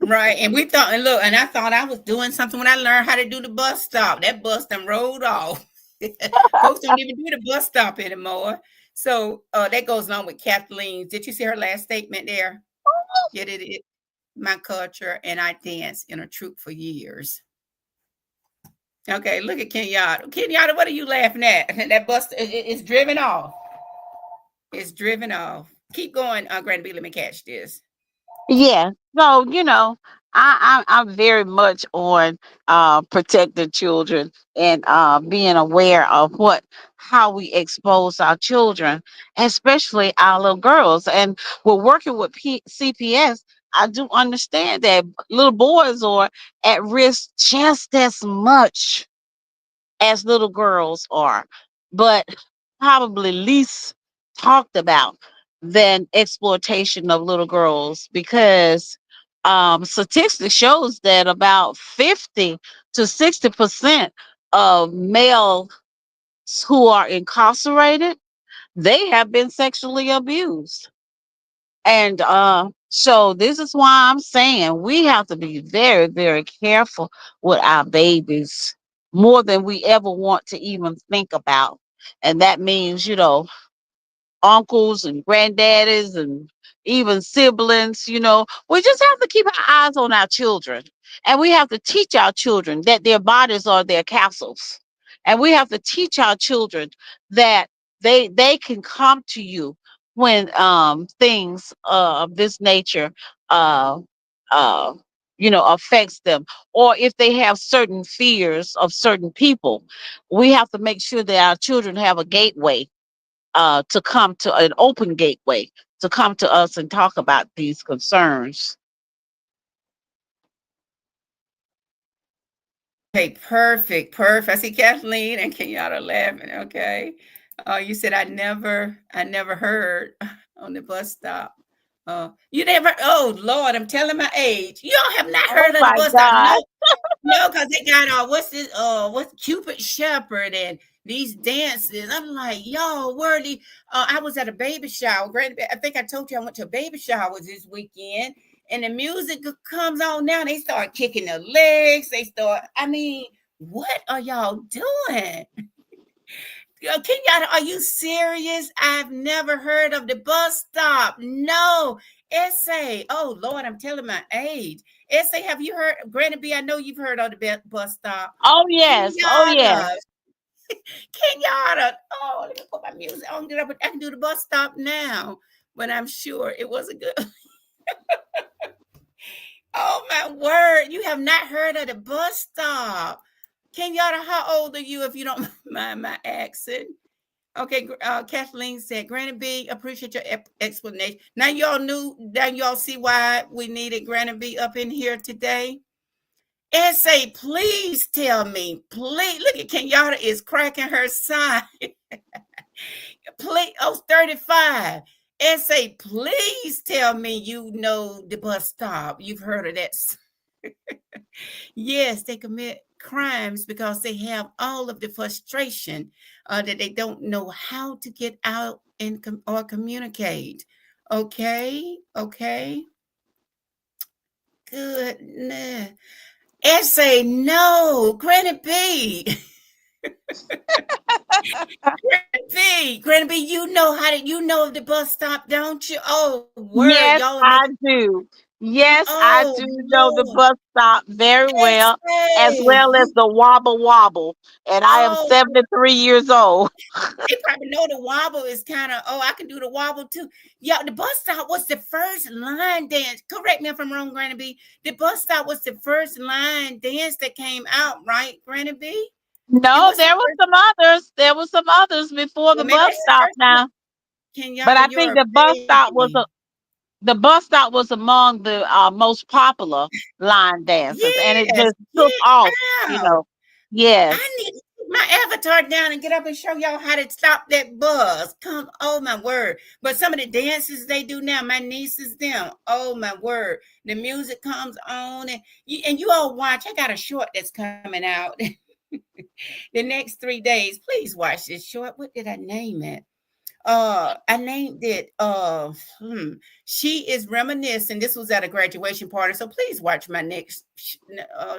Right. And we thought, and look, and I thought I was doing something when I learned how to do the bus stop. That bus done rolled off. Folks don't even do the bus stop anymore. So that goes on with Kathleen. Did you see her last statement there? Yeah, it is my culture, and I danced in a troupe for years. Okay, look at Kenyatta. Kenyatta, what are you laughing at? That bus it's driven off. It's driven off. Keep going, Granny B. Let me catch this. Yeah. So, I'm very much on protecting children and being aware of how we expose our children, especially our little girls. And we're working with CPS. I do understand that little boys are at risk just as much as little girls are, but probably least talked about than exploitation of little girls because statistics shows that about 50 to 60% of males who are incarcerated, they have been sexually abused. And so this is why I'm saying we have to be very, very careful with our babies more than we ever want to even think about. And that means, uncles and granddaddies and even siblings, we just have to keep our eyes on our children. And we have to teach our children that their bodies are their castles. And we have to teach our children that they can come to you when things of this nature uh uh affects them, or if they have certain fears of certain people. We have to make sure that our children have a gateway, to come to an open gateway to come to us and talk about these concerns. Okay, perfect, perfect. I see Kathleen and Kenyatta laughing. Okay. You said I never heard on the bus stop. You never, oh Lord, I'm telling my age. Y'all have not Oh heard of the my bus stop. God. No, no, because they got what's this? What's Cupid Shepherd and these dances. I'm like, yo, worthy. I was at a baby shower. I think I told you I went to a baby shower this weekend, and the music comes on now. They start kicking their legs. They start. I mean, what are y'all doing? Kenyatta, are you serious? I've never heard of the bus stop. No. Essay. Oh Lord, I'm telling my age. Essay, have you heard? Granted, B, I know you've heard of the bus stop. Oh yes. Oh yes. Kenyatta, Kenyatta. Oh, let me put my music on. I can do the bus stop now, but I'm sure it was a good. Oh my word, you have not heard of the bus stop. Kenyatta, how old are you? If you don't mind my accent. Okay, Kathleen said, Granny B, appreciate your explanation. Now y'all see why we needed Granny B up in here today. And say, please tell me, please. Look at Kenyatta is cracking her sign. Please, oh, 35. And say, please tell me you know the bus stop. You've heard of that. Yes, they commit crimes because they have all of the frustration that they don't know how to get out and or communicate. Okay, okay, goodness. Essay, no, Granny B. Granny B, you know the bus stop, don't you? Oh, word, Yes, y'all are I making. do. Yes, I Oh do know the Lord, bus stop very well, as Essay, well as the wobble wobble. And I am oh, 73 years old. they probably know the wobble is kind of, oh, I can do the wobble too. Yeah, the bus stop was the first line dance. Correct me if I'm wrong, Granny B. The bus stop was the first line dance that came out, right, Granny B? It No, was the there were first. some others. There were some others before Well, the maybe bus it's the stop first one. now. But Kenyatta, I you're think a baby. the bus stop was among the most popular line dances, and it Yes, just took get off. You out. know, yes. I need to put my avatar down and get up and show y'all how to stop that bus. Come, oh my word. But some of the dances they do now, my nieces, them, oh my word. The music comes on and you all watch. I got a short that's coming out. The next 3 days, please watch this short. What did I name it? I named it She is Reminiscing. This was at a graduation party. So please watch my next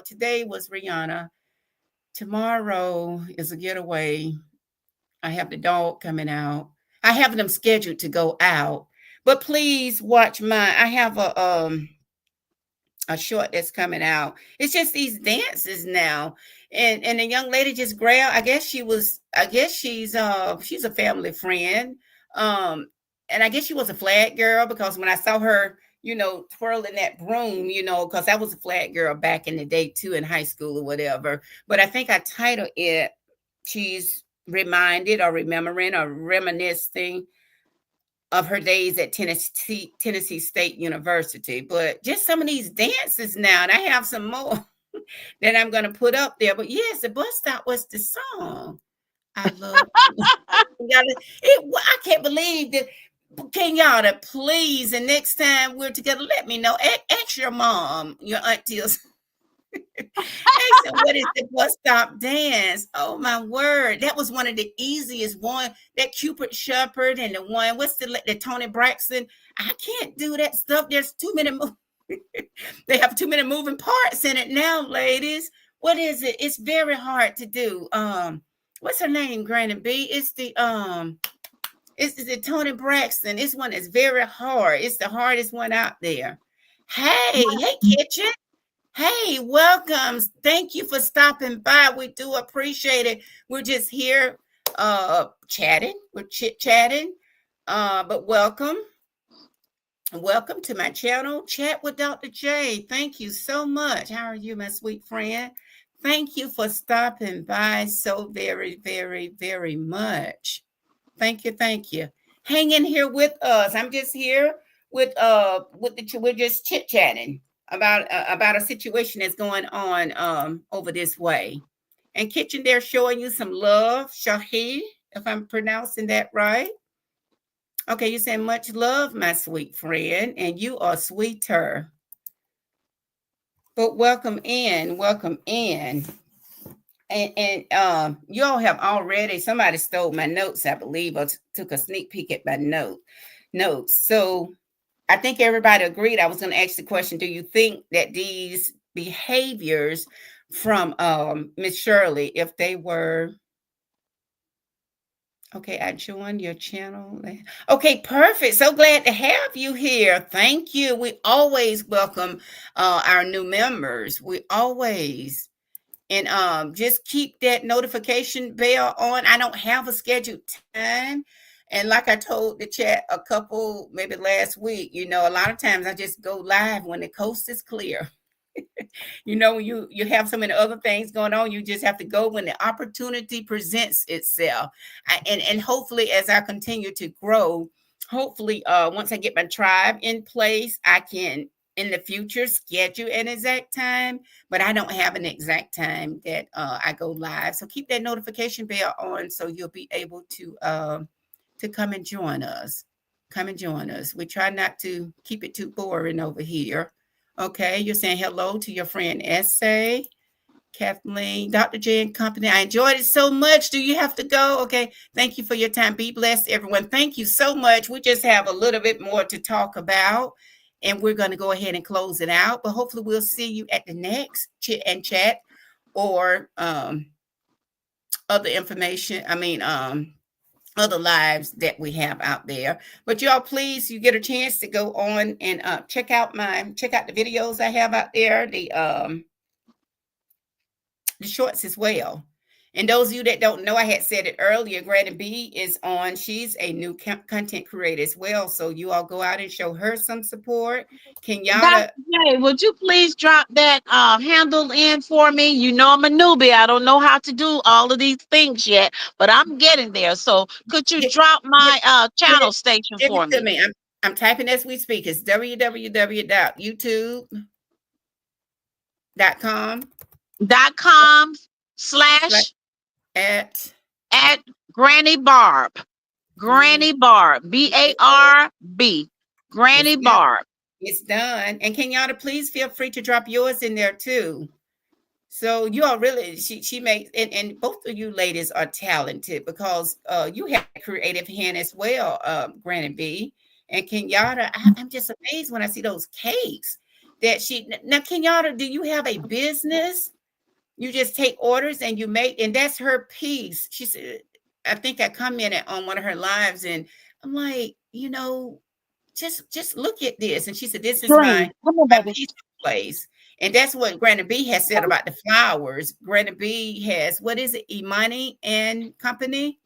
today was Rihanna. Tomorrow is a getaway. I have the dog coming out. I have them scheduled to go out. But please watch my I have a short that's coming out. It's just these dances now. And the young lady just grabbed, I guess she's a family friend. Um and I guess she was a flag girl because when I saw her, twirling that broom, because I was a flag girl back in the day too in high school or whatever. But I think I titled it She's Reminded or Remembering or Reminiscing of her days at Tennessee State University. But just some of these dances now, and I have some more that I'm going to put up there. But yes, the bus stop was the song. I love I can't believe that. Can y'all to please, and next time we're together, let me know. Ask your mom, your auntie, said, what is the bus stop dance? Oh my word. That was one of the easiest one. That Cupid Shepherd and the one, what's the Tony Braxton? I can't do that stuff. There's too many they have too many moving parts in it now, ladies. What is it? It's very hard to do. What's her name, Granny B? It's the Tony Braxton. This one is very hard. It's the hardest one out there. Hey, Kitchen. Hey, welcome. Thank you for stopping by. We do appreciate it. We're just here chatting. We're chit-chatting. But welcome. Welcome to my channel, Chat with Dr. J. Thank you so much. How are you, my sweet friend? Thank you for stopping by so very, very, very much. Thank you, thank you. Hang in here with us. I'm just here we're just chit-chatting about a situation that's going on over this way. And Kitchen, they're showing you some love, Shahi, if I'm pronouncing that right. Okay, you saying much love, my sweet friend, and you are sweeter. But welcome in, welcome in. And you all have already, somebody stole my notes, I believe, or took a sneak peek at my notes. So I think everybody agreed. I was going to ask the question, do you think that these behaviors from Miss Shirley, if they were okay, I joined your channel. Okay, perfect. So glad to have you here. Thank you. We always welcome our new members. We always. And just keep that notification bell on. I don't have a scheduled time. And like I told the chat a couple, maybe last week, a lot of times I just go live when the coast is clear. When you have so many other things going on, you just have to go when the opportunity presents itself. And hopefully, as I continue to grow, hopefully, once I get my tribe in place, I can in the future schedule an exact time, but I don't have an exact time that I go live. So keep that notification bell on so you'll be able to come and join us. Come and join us. We try not to keep it too boring over here. Okay, you're saying hello to your friend Essay, Kathleen, Dr. J and Company. I enjoyed it so much. Do you have to go? Okay, thank you for your time. Be blessed, everyone. Thank you so much. We just have a little bit more to talk about, and we're going to go ahead and close it out. But hopefully we'll see you at the next Chit and Chat or other information. Other lives that we have out there. But y'all, please, you get a chance to go on and check out the videos I have out there, the shorts as well. And those of you that don't know, I had said it earlier, Granny B is on. She's a new content creator as well. So you all go out and show her some support. Can y'all? Dr. J, would you please drop that handle in for me? You know I'm a newbie. I don't know how to do all of these things yet, but I'm getting there. So could you drop my channel station for me? Give it to me. I'm typing as we speak. It's www.youtube.com slash at Granny Barb. Granny Barb. BARB. Granny Barb. It's done. And can y'all please feel free to drop yours in there too. So you all really she makes and both of you ladies are talented because you have a creative hand as well, Granny B and Kenyatta. I'm just amazed when I see those cakes that she now Kenyatta, do you have a business? You just take orders and you make, and that's her piece. She said, I think I commented on one of her lives, and I'm like, just look at this. And she said, this is Dream. Come on, my baby. pizza place. And that's what Granny B has said about the flowers. Granny B has, what is it, Imani and Company,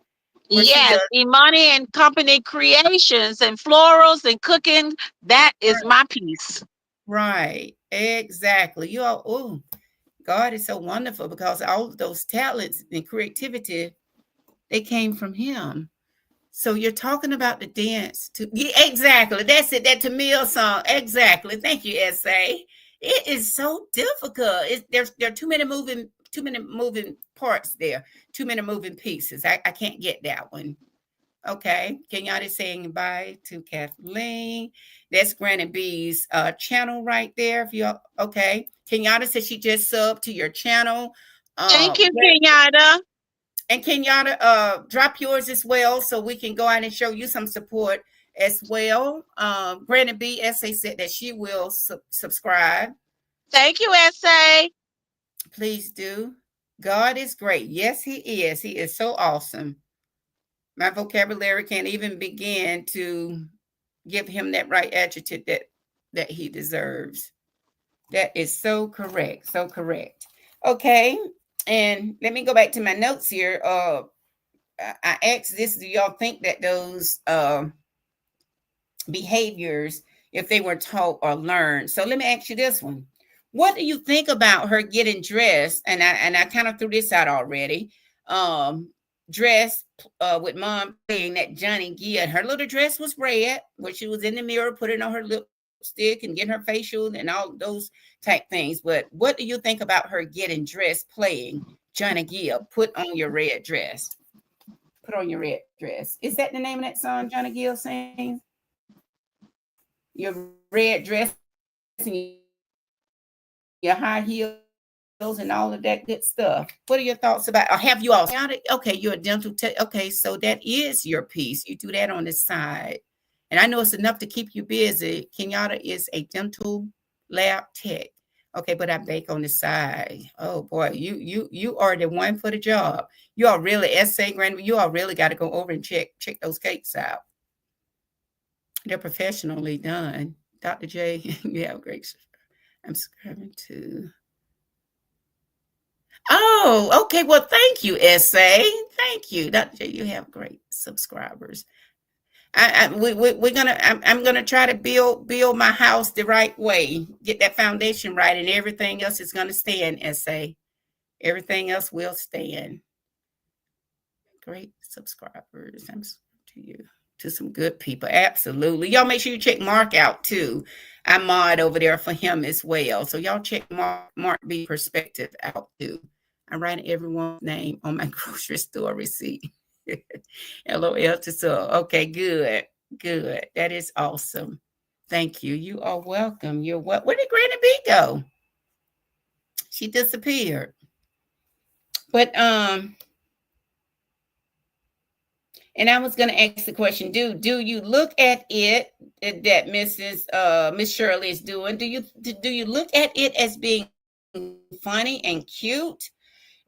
where she Yes, does Imani and Company creations and florals and cooking. That is my piece. right. Exactly. You all, oh, God is so wonderful because all of those talents and creativity, they came from him. So you're talking about the dance to yeah, exactly. That's it. That Tamil song. Exactly. Thank you, SA. It is so difficult. There are too many moving parts there. Too many moving pieces. I can't get that one. Okay. Kenyatta saying bye to Kathleen. That's Granny B's channel right there. If you okay. Kenyatta said she just subbed to your channel. Thank you, Yeah, Kenyatta. and Kenyatta, drop yours as well so we can go out and show you some support as well. Granny B, SA said that she will subscribe. Thank you, SA. Please do. God is great. Yes, He is. He is so awesome. My vocabulary can't even begin to give him that right adjective that he deserves. That is so correct. So correct. Okay. And let me go back to my notes here. I asked this, do y'all think that those behaviors, if they were taught or learned? So let me ask you this one. What do you think about her getting dressed? And I kind of threw this out already. Dressed with mom playing that Johnny Gill. Her little dress was red, where she was in the mirror putting on her lipstick and getting her facial and all those type things. But what do you think about her getting dressed playing Johnny Gill? Put on your red dress. Put on your red dress. Is that the name of that song Johnny Gill sings? Your red dress and your high heels and all of that good stuff. What are your thoughts about? Or have you all seen it? Okay, you're a dental tech. Okay, so that is your piece. You do that on the side. And I know it's enough to keep you busy. Kenyatta is a dental lab tech. Okay, but I bake on the side. Oh boy, you are the one for the job. You all really essay grand. You all really got to go over and check those cakes out. They're professionally done. Dr. J, you have great. I'm subscribing to. Oh, okay. Well, thank you, SA. Thank you, Dr. J. You have great subscribers. We're gonna. I'm gonna try to build my house the right way, get that foundation right, and everything else is gonna stand. SA, everything else will stand. Great subscribers. I'm to you to some good people. Absolutely. Y'all make sure you check Mark out too. I mod over there for him as well. So y'all check Mark B perspective out too. I write everyone's name on my grocery store receipt. LOL to so. Okay, good. Good. That is awesome. Thank you. You are welcome. You're what? Where did Granny B go? She disappeared. But and I was going to ask the question: Do you look at it that Miss Shirley is doing? Do you look at it as being funny and cute?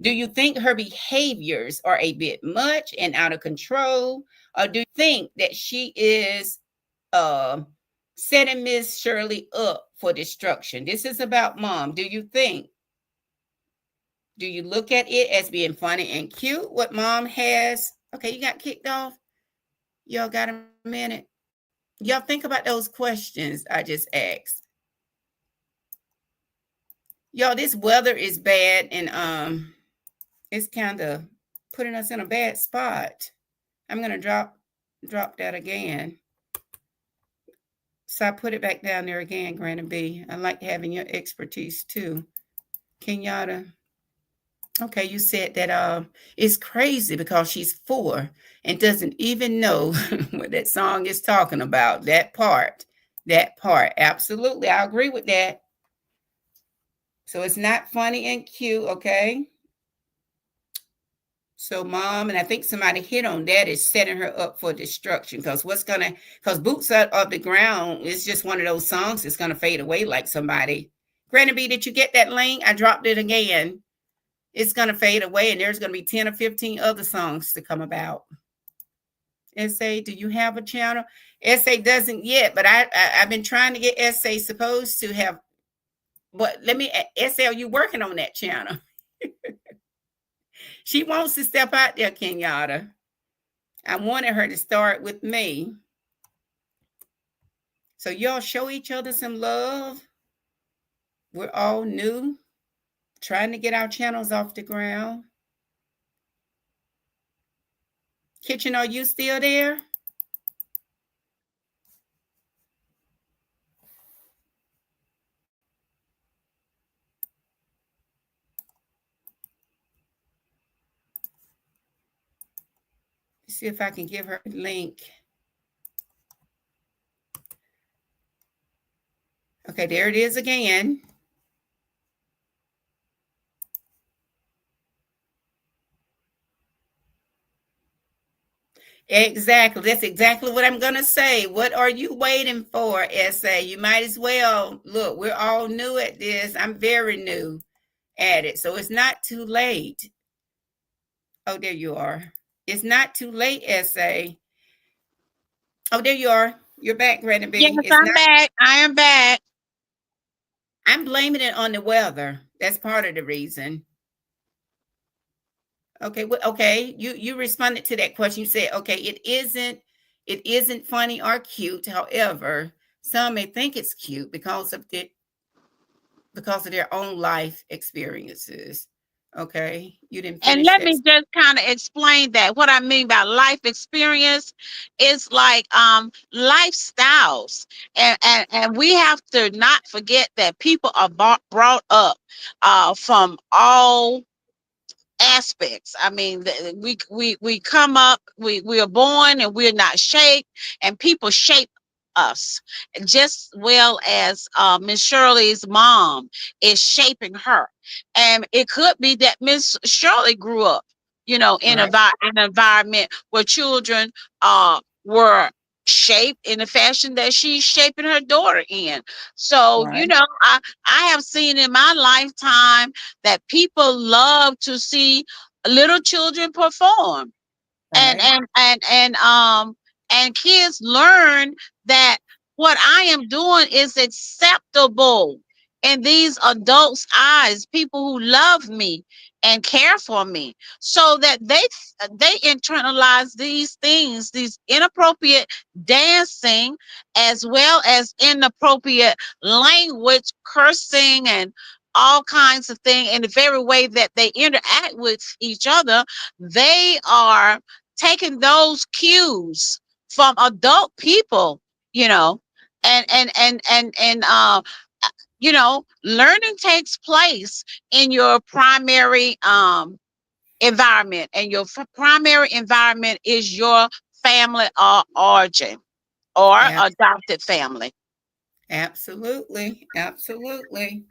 Do you think her behaviors are a bit much and out of control, or do you think that she is uh, setting Miss Shirley up for destruction? This is about mom. Do you think? Do you look at it as being funny and cute? What mom has? Okay, you got kicked off. Y'all got a minute? Y'all think about those questions I just asked. Y'all, this weather is bad and it's kind of putting us in a bad spot. I'm gonna drop that again. So I put it back down there again, Granny B. I like having your expertise too. Kenyatta. Okay, you said that it's crazy because she's 4 and doesn't even know what that song is talking about. That part. Absolutely, I agree with that. So it's not funny and cute, okay? So mom, and I think somebody hit on that, is setting her up for destruction. Because boots out of the ground is just one of those songs that's gonna fade away like somebody. Granny B, did you get that link? I dropped it again. It's gonna fade away, and there's gonna be 10 or 15 other songs to come about. SA, do you have a channel? SA doesn't yet, but I've been trying to get SA supposed to have. But let me, SA, are you working on that channel? She wants to step out there, Kenyatta. I wanted her to start with me. So y'all show each other some love. We're all new, trying to get our channels off the ground. Kitchen, are you still there? Let's see if I can give her a link. Okay, there it is again. Exactly. That's exactly what I'm going to say. What are you waiting for, SA? You might as well. Look, we're all new at this. I'm very new at it. So it's not too late. Oh, there you are. It's not too late, SA. Oh, there you are. You're back, Granny Yes, B. It's I'm not. back. I am back. I'm blaming it on the weather. That's part of the reason. Okay, okay. You responded to that question. You said, okay, it isn't funny or cute. However, some may think it's cute because of their own life experiences. Okay, you didn't And finish let that. me just kind of explain that. What I mean by life experience is like lifestyles. And we have to not forget that people are brought up from all aspects. I mean, we come up, we are born and we're not shaped, and people shape us just well as Miss Shirley's mom is shaping her. And it could be that Miss Shirley grew up, in Right, an environment where children were shaped in the fashion that she's shaping her daughter in. So, right, I have seen in my lifetime that people love to see little children perform, and right. and kids learn that what I am doing is acceptable in these adults' eyes, people who love me and care for me, so that they internalize these things, these inappropriate dancing, as well as inappropriate language, cursing, and all kinds of things. In the very way that they interact with each other, they are taking those cues from adult people, you know, and learning takes place in your primary environment, and your primary environment is your family or origin or Ab- adopted family. Absolutely, absolutely.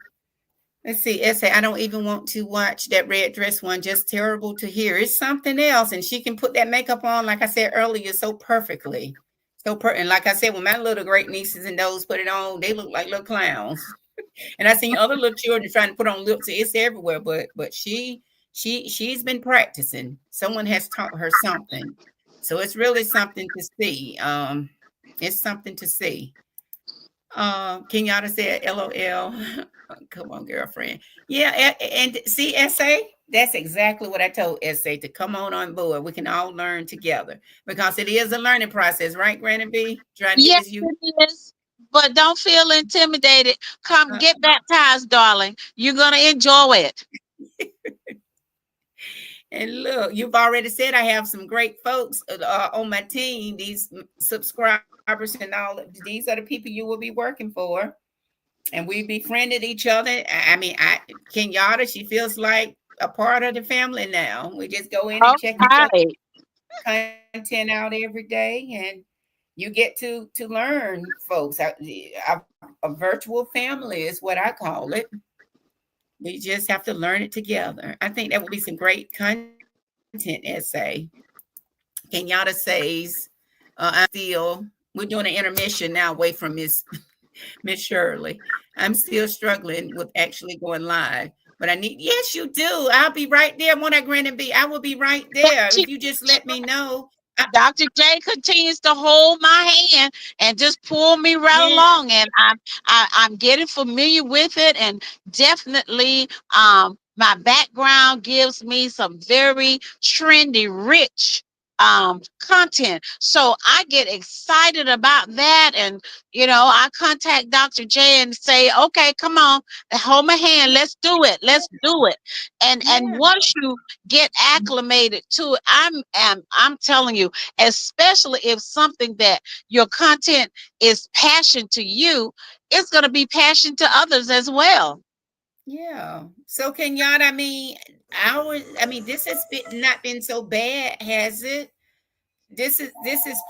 Let's see, Essay. I don't even want to watch that red dress one. Just terrible to hear. It's something else, and she can put that makeup on, like I said earlier, so perfectly. And like I said, when my little great nieces and those put it on, they look like little clowns. And I seen other little children trying to put on lips. It's everywhere, but she's been practicing. Someone has taught her something, so it's really something to see. It's something to see. Kenyatta said, "LOL." Come on, girlfriend. Yeah, and see, SA. That's exactly what I told SA to come on board. We can all learn together because it is a learning process, right, Granny B? Trying to get Yes, this you. it is. But don't feel intimidated. Come Uh, get baptized, darling. You're going to enjoy it. And look, you've already said I have some great folks on my team, these subscribers and all. These are the people you will be working for. And we befriended each other. I mean, Kenyatta, she feels like a part of the family now. We just go in and check each other Okay. content out every day, and you get to learn folks. A virtual family is what I call it. We just have to learn it together. I think that would be some great content essay. Kenyatta says, I'm still, we're doing an intermission now away from Miss Shirley. I'm still struggling with actually going live, but I need, yes, you do. I'll be right there. Won't I, Granny B? I will be right there if you just let me know. Dr. J continues to hold my hand and just pull me right Yeah, along, and I'm getting familiar with it, and definitely my background gives me some very trendy, rich content. So I get excited about that, and I contact Dr. J and say, okay, come on, hold my hand, let's do it, let's do it. And yeah, once you get acclimated to it, I'm telling you, especially if something that your content is passion to you, it's going to be passion to others as well. yeah. So Kenyatta, this has been not been so bad, has it? This is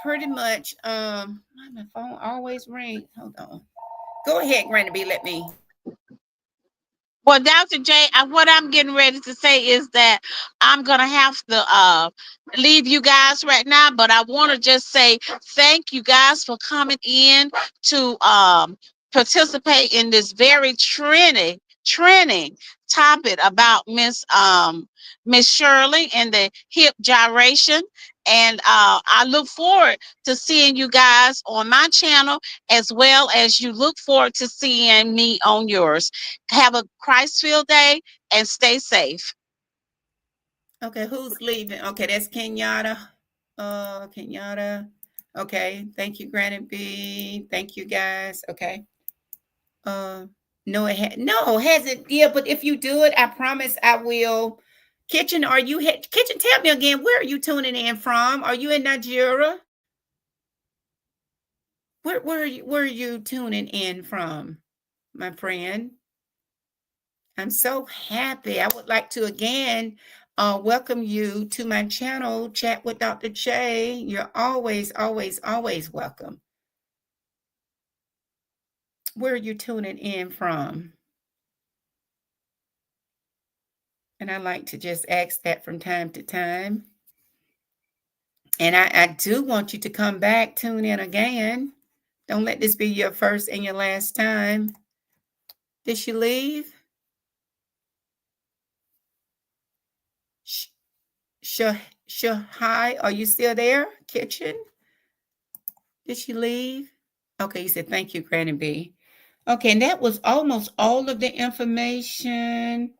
pretty much why my phone always ring. Hold on. Go ahead, Granny B. Let me. Well, Dr. J, what I'm getting ready to say is that I'm going to have to leave you guys right now, but I want to just say thank you guys for coming in to participate in this very trending topic about Miss Shirley and the hip gyration. And I look forward to seeing you guys on my channel, as well as you look forward to seeing me on yours. Have a Christ-filled day and stay safe. Okay, who's leaving? Okay, that's Kenyatta. Kenyatta. Okay, thank you, Granny B. Thank you, guys. Okay. Uh, no, no, hasn't. Yeah, but if you do it, I promise I will. Kitchen, Kitchen? Tell me again. Where are you tuning in from? Are you in Nigeria? Where are you tuning in from, my friend? I'm so happy. I would like to again welcome you to my channel, Chat with Dr. J. You're always, always, always welcome. Where are you tuning in from? And I like to just ask that from time to time. And I do want you to come back, tune in again. Don't let this be your first and your last time. Did she leave? Sh- Hi, are you still there? Kitchen? Did she leave? Okay, you said thank you, Granny B. Okay, and that was almost all of the information.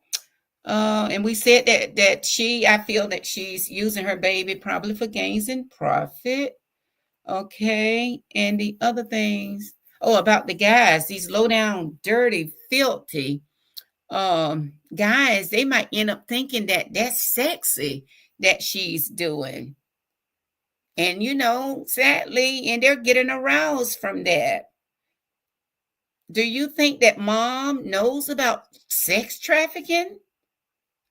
And we said that I feel that she's using her baby probably for gains in profit. Okay, and the other things, oh, about the guys, these low down, dirty, filthy guys, they might end up thinking that that's sexy that she's doing. And sadly, and they're getting aroused from that. Do you think that mom knows about sex trafficking?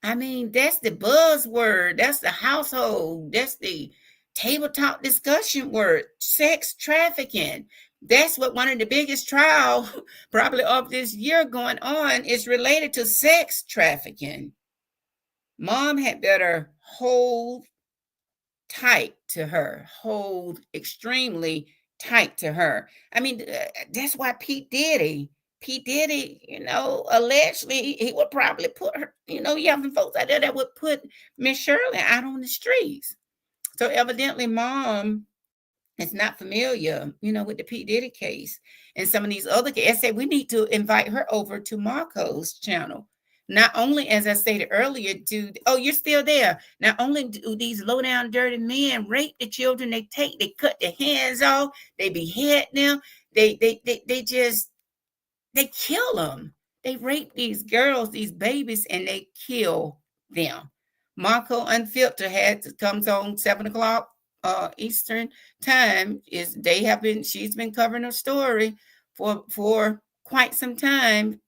I mean, that's the buzzword. That's the household. That's the tabletop discussion word. Sex trafficking. That's what one of the biggest trial probably of this year going on is related to sex trafficking. Mom had better hold tight to her, hold extremely tight to her. I mean, that's why Pete Diddy, allegedly he would probably put her, you have some folks out there that would put Miss Shirley out on the streets. So evidently, mom is not familiar, with the P. Diddy case and some of these other cases. I said we need to invite her over to Marco's channel. Not only, as I stated earlier, you're still there. Not only do these low down dirty men rape the children, they cut their hands off, they behead them, they kill them. They rape these girls, these babies, and they kill them. Marco Unfiltered comes on 7 o'clock Eastern time. She's been covering her story for quite some time,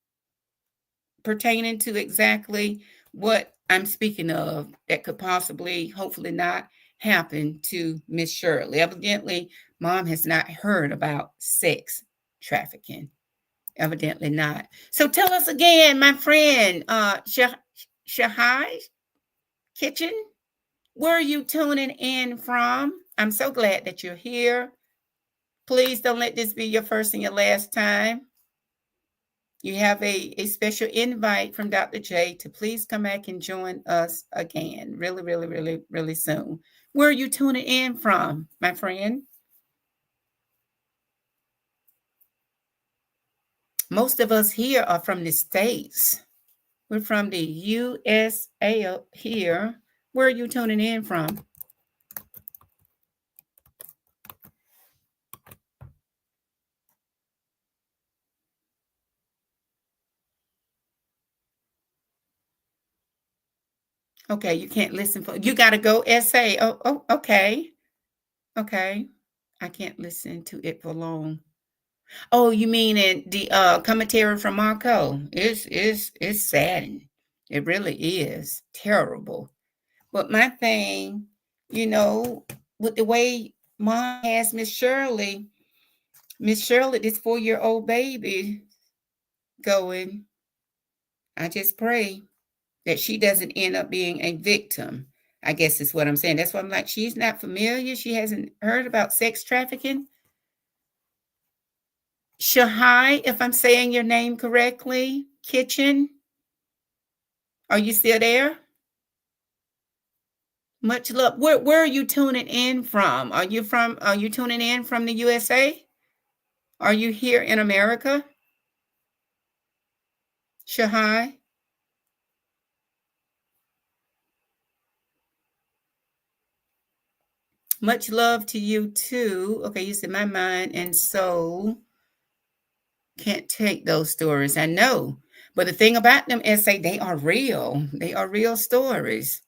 pertaining to exactly what I'm speaking of that could possibly, hopefully not, happen to Miss Shirley. Evidently, mom has not heard about sex trafficking. Evidently not. So tell us again, my friend, Shahai Kitchen, where are you tuning in from? I'm so glad that you're here. Please don't let this be your first and your last time. You have a special invite from Dr. J to please come back and join us again really, really, really, really soon. Where are you tuning in from, my friend? Most of us here are from the States. We're from the USA here. Where are you tuning in from? Okay, you can't listen for, you got to go essay. Oh, okay. Okay. I can't listen to it for long. Oh, you mean in the commentary from Marco? It's saddening. It really is terrible. But my thing, you know, with the way mom has Miss Shirley, this 4-year-old baby going, I just pray that she doesn't end up being a victim. I guess is what I'm saying. That's why I'm like, she's not familiar. She hasn't heard about sex trafficking. Shahai, if I'm saying your name correctly, Kitchen, are you still there? Much love. Where are you tuning in from? Are you tuning in from the USA? Are you here in America? Shahai? Much love to you too. Okay, you said my mind and soul can't take those stories. I know. But the thing about them is they are real. They are real stories.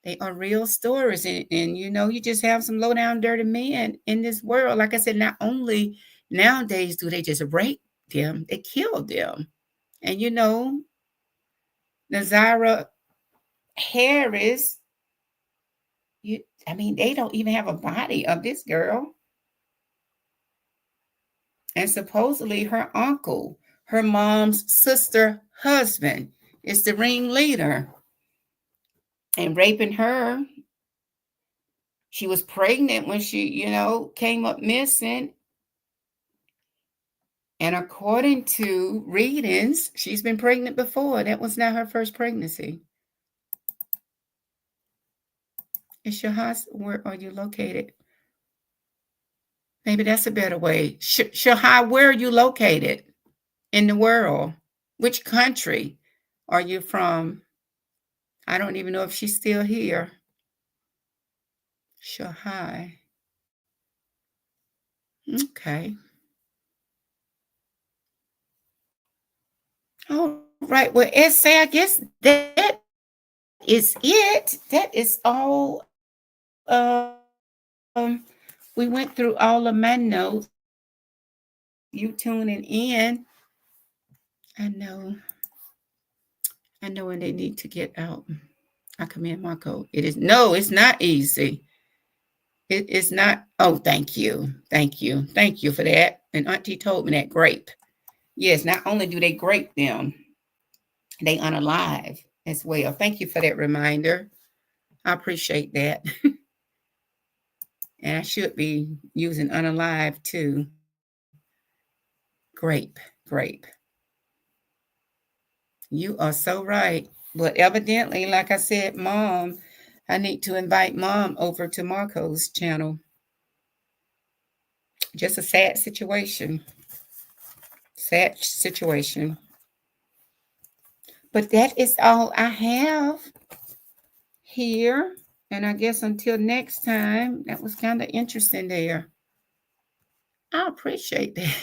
They are real stories. And you know, you just have some low down dirty men in this world. Like I said, not only nowadays do they just rape them, they kill them. And you know, Nazira Harris, I mean, they don't even have a body of this girl. And supposedly her uncle, her mom's sister husband, is the ringleader and raping her. She was pregnant when she, came up missing. And according to readings, she's been pregnant before. That was not her first pregnancy. Is your house, where are you located? Maybe that's a better way. Shahai, where are you located in the world? Which country are you from? I don't even know if she's still here. Shahai. Okay. All right. Well, essay, I guess that is it. That is all. We went through all of my notes. You tuning in. I know. I know when they need to get out. I commend Marco. It's not easy. It is not. Oh, thank you. Thank you. Thank you for that. And Auntie told me that grape. Yes, not only do they grape them, they unalive as well. Thank you for that reminder. I appreciate that. And I should be using unalive too. Grape. You are so right. But evidently, like I said, Mom, I need to invite Mom over to Marco's channel. Just a sad situation. Sad situation. But that is all I have here. And I guess until next time, that was kind of interesting there. I appreciate that.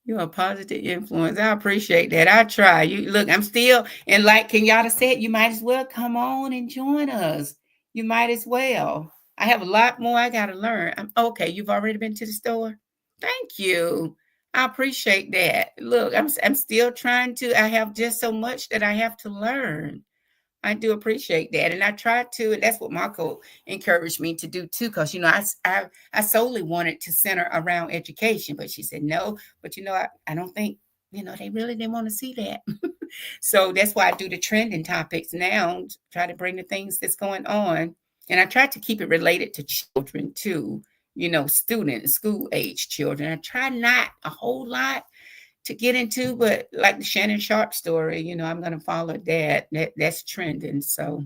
You're a positive influence. I appreciate that. I try. You look, I'm still, and like Kenyatta said, you might as well come on and join us. You might as well. I have a lot more I got to learn. Okay. You've already been to the store. Thank you. I appreciate that. Look, I'm still trying to. I have just so much that I have to learn. I do appreciate that. And I try to, and that's what Marco encouraged me to do too. Cause I solely wanted to center around education, but she said, no, but I don't think, they really didn't want to see that. So that's why I do the trending topics now, try to bring the things that's going on. And I try to keep it related to children too, students, school age children. I try not a whole lot to get into, but like the Shannon Sharp story, I'm going to follow that's trending. So,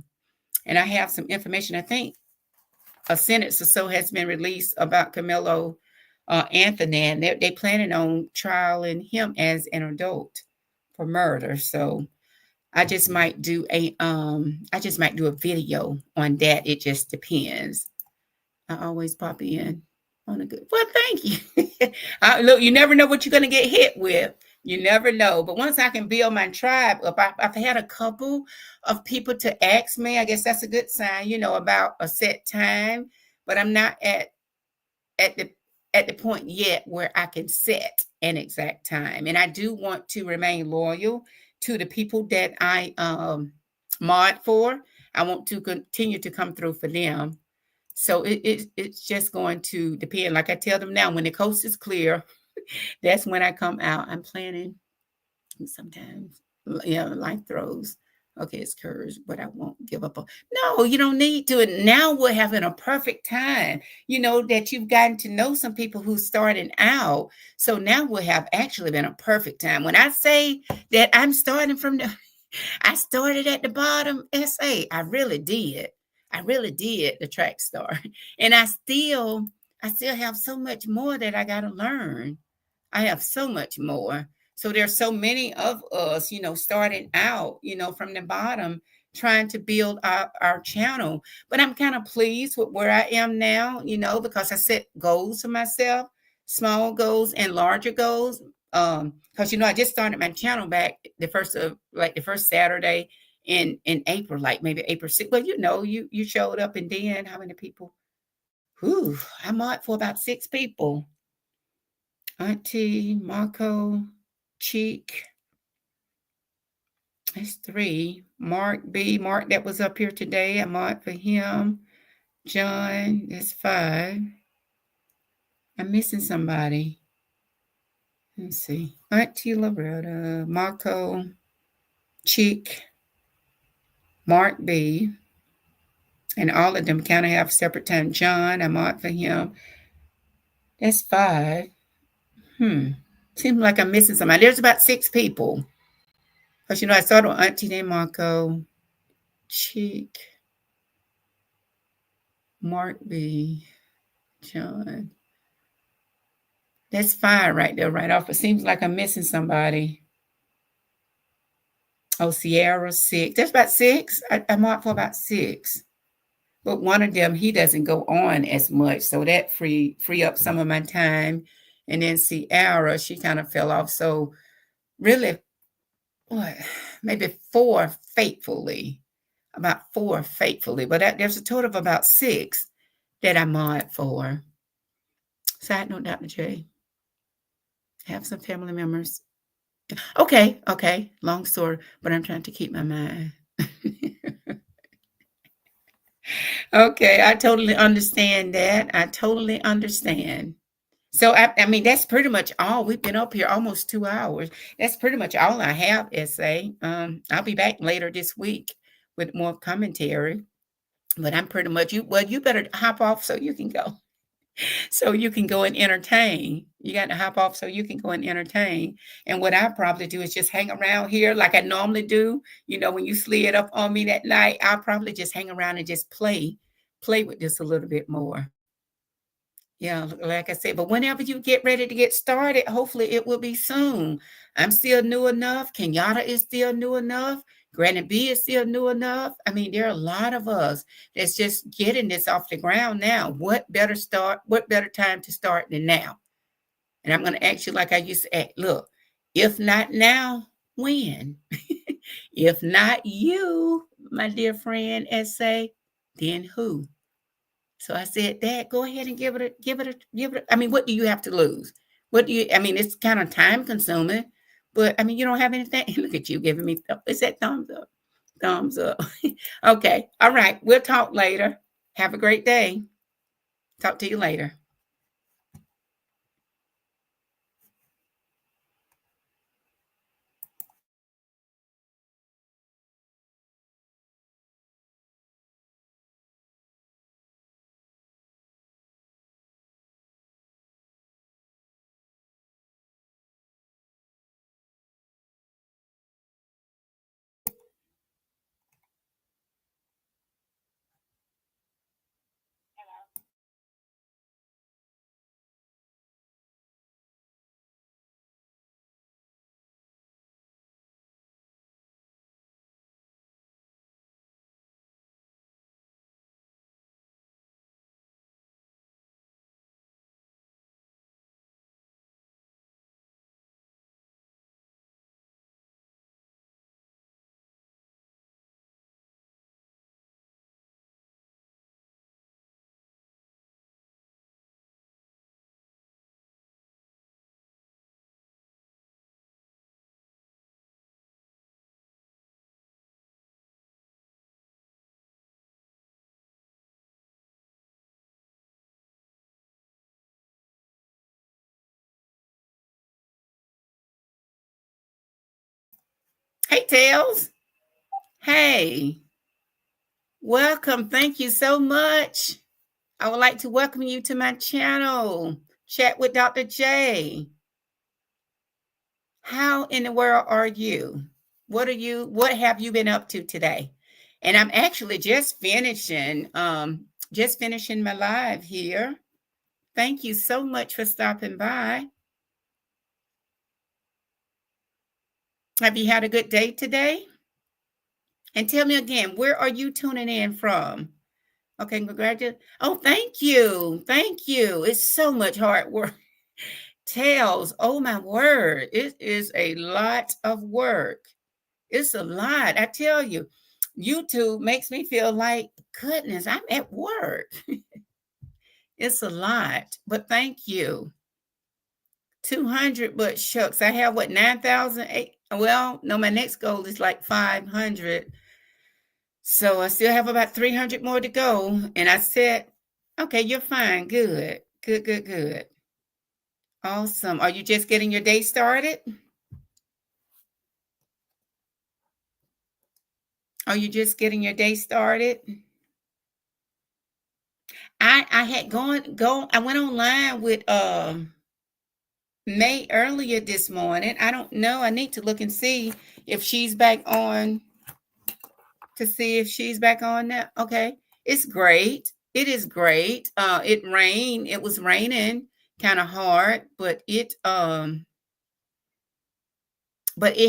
and I have some information. I think a sentence or so has been released about Camilo Anthony, and they planning on trialing him as an adult for murder. So I just might do a video on that. It just depends. I always pop in on a good. Well, thank you. Look, you never know what you're going to get hit with. You never know. But once I can build my tribe up, I've had a couple of people to ask me. I guess that's a good sign, about a set time. But I'm not at the point yet where I can set an exact time. And I do want to remain loyal to the people that I mod for. I want to continue to come through for them. So it's just going to depend. Like I tell them now, when the coast is clear, that's when I come out. I'm planning sometimes, life throws. Okay, it's courage, but I won't give up. No, you don't need to. And now we're having a perfect time, that you've gotten to know some people who's starting out. So now will have actually been a perfect time. When I say that I'm starting I started at the bottom, I really did. I really did, the track star. And I still have so much more that I got to learn. I have so much more. So there's so many of us, starting out, from the bottom, trying to build our channel. But I'm kind of pleased with where I am now, because I set goals for myself, small goals and larger goals. Because I just started my channel back the first Saturday in April, like maybe April 6th. Well, you showed up, and then how many people? Whew, I'm on for about 6 people. Auntie, Marco, Cheek. That's 3. Mark that was up here today. I'm on for him. John, that's 5. I'm missing somebody. Let's see. Auntie Loretta, Marco, Cheek, Mark B. And all of them kind of have separate time. John, I'm on for him. That's 5. Seems like I'm missing somebody. There's about 6 people. Because, I started with Auntie, then Marco, Cheek, Mark B, John. That's 5 right there, right off. It seems like I'm missing somebody. Oh, Sierra, 6. That's about 6. I marked for about 6. But one of them, he doesn't go on as much. So that free up some of my time. And then Sierra, she kind of fell off. So really, maybe 4 faithfully. About 4 faithfully. But there's a total of about 6 that I mod for. Side note, Dr. J. Have some family members. Okay. Long story, but I'm trying to keep my mind. Okay, I totally understand that. I totally understand. So, I mean, that's pretty much all. We've been up here almost 2 hours. That's pretty much all I have, SA. I'll be back later this week with more commentary. But I'm pretty much you better hop off so you can go. So you can go and entertain. You got to hop off so you can go and entertain. And what I probably do is just hang around here like I normally do. When you slid up on me that night, I'll probably just hang around and just play with this a little bit more. Yeah, like I said, but whenever you get ready to get started, hopefully it will be soon. I'm still new enough. Kenyatta is still new enough. Granny B is still new enough. I mean, there are a lot of us that's just getting this off the ground now. What better time to start than now? And I'm going to ask you like I used to ask, look, if not now, when? If not you, my dear friend, SA, then who? So I said, Dad, go ahead and give it a. I mean, what do you have to lose? I mean, it's kind of time consuming, but I mean, you don't have anything. Look at you giving me, it's that thumbs up. Thumbs up. Okay. All right. We'll talk later. Have a great day. Talk to you later. Hey, Tails. Hey. Welcome. Thank you so much. I would like to welcome you to my channel, Chat with Dr. J. How in the world are you? What have you been up to today? And I'm actually just finishing my live here. Thank you so much for stopping by. Have you had a good day today? And tell me again, where are you tuning in from? Okay, congratulations. Oh, thank you. Thank you. It's so much hard work. Tails, oh my word, it is a lot of work. It's a lot. I tell you, YouTube makes me feel like, goodness, I'm at work. It's a lot, but thank you. 200, but shucks, I have what, 9,000? Well, no, my next goal is like 500. So I still have about 300 more to go. And I said, okay, you're fine. Good, good, good, good. Awesome. Are you just getting your day started? Are you just getting your day started? I had I went online with May earlier this morning. I don't know. I need to look and see if she's back on now. Okay. It's great. It is great. It was raining kind of hard, but it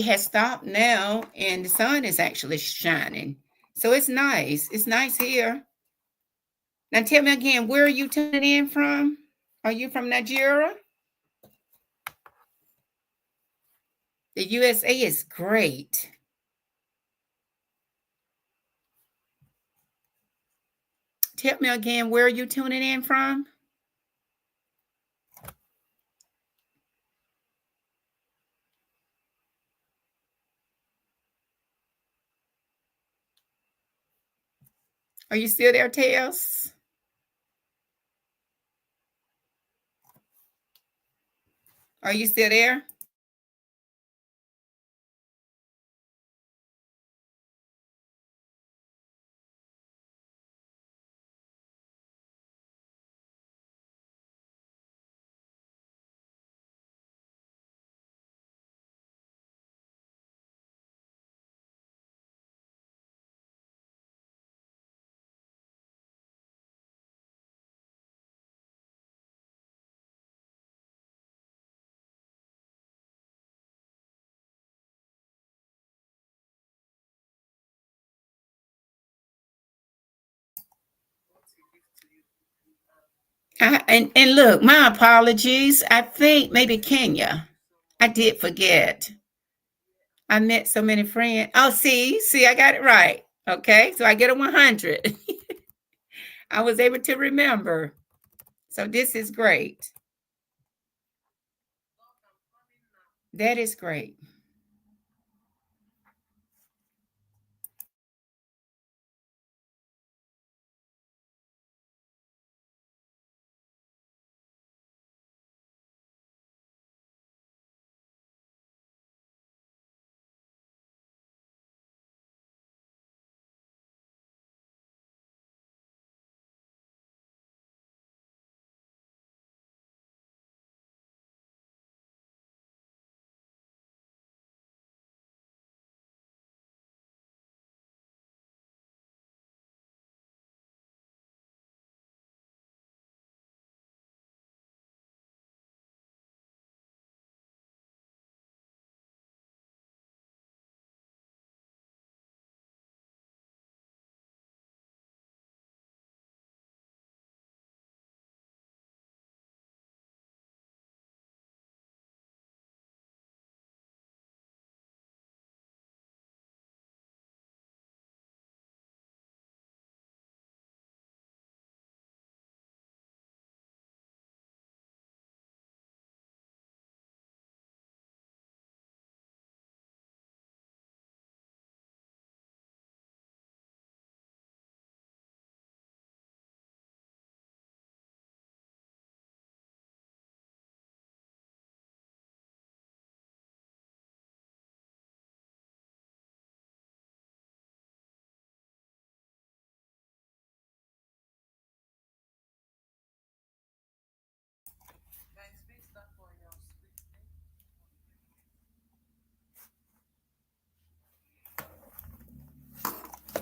has stopped now and the sun is actually shining. So it's nice. It's nice here. Now tell me again, where are you tuning in from? Are you from Nigeria? The USA is great. Tell me again, where are you tuning in from? Are you still there, Tails? Are you still there? And look, my apologies. I think maybe Kenya. I did forget. I met so many friends. Oh, see, I got it right. Okay, so I get a 100. I was able to remember. So this is great. That is great.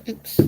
Oops.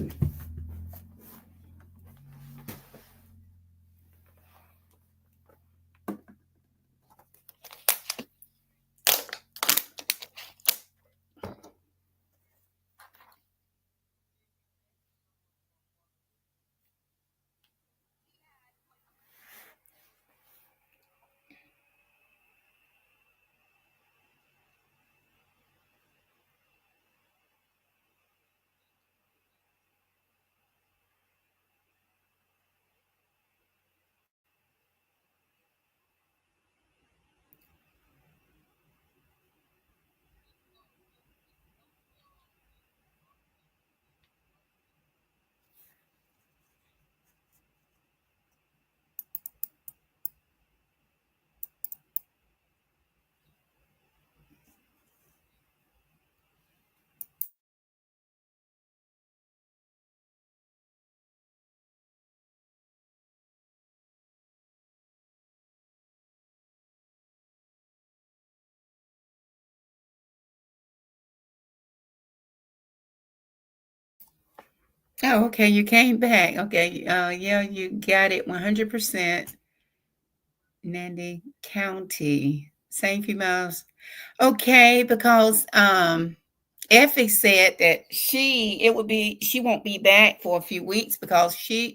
Oh, okay. You came back. Okay. Yeah, you got it 100%. Nandy County, same females. Okay, because Effie said that she won't be back for a few weeks because she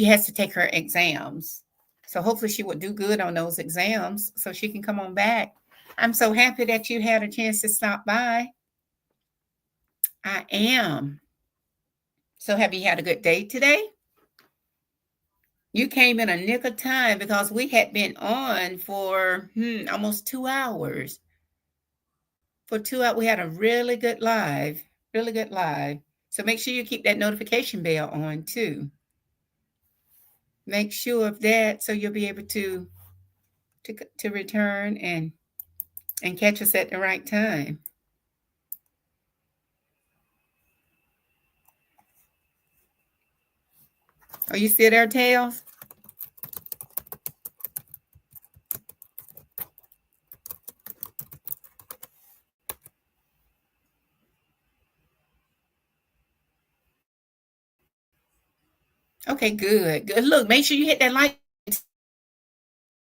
has to take her exams. So hopefully she will do good on those exams so she can come on back. I'm so happy that you had a chance to stop by. I am. So have you had a good day today? You came in a nick of time because we had been on for almost 2 hours. For 2 hours, we had a really good live, really good live. So make sure you keep that notification bell on too. Make sure of that so you'll be able to return and catch us at the right time. Are you still there, Tails? Okay, good. Good. Look, make sure you hit that like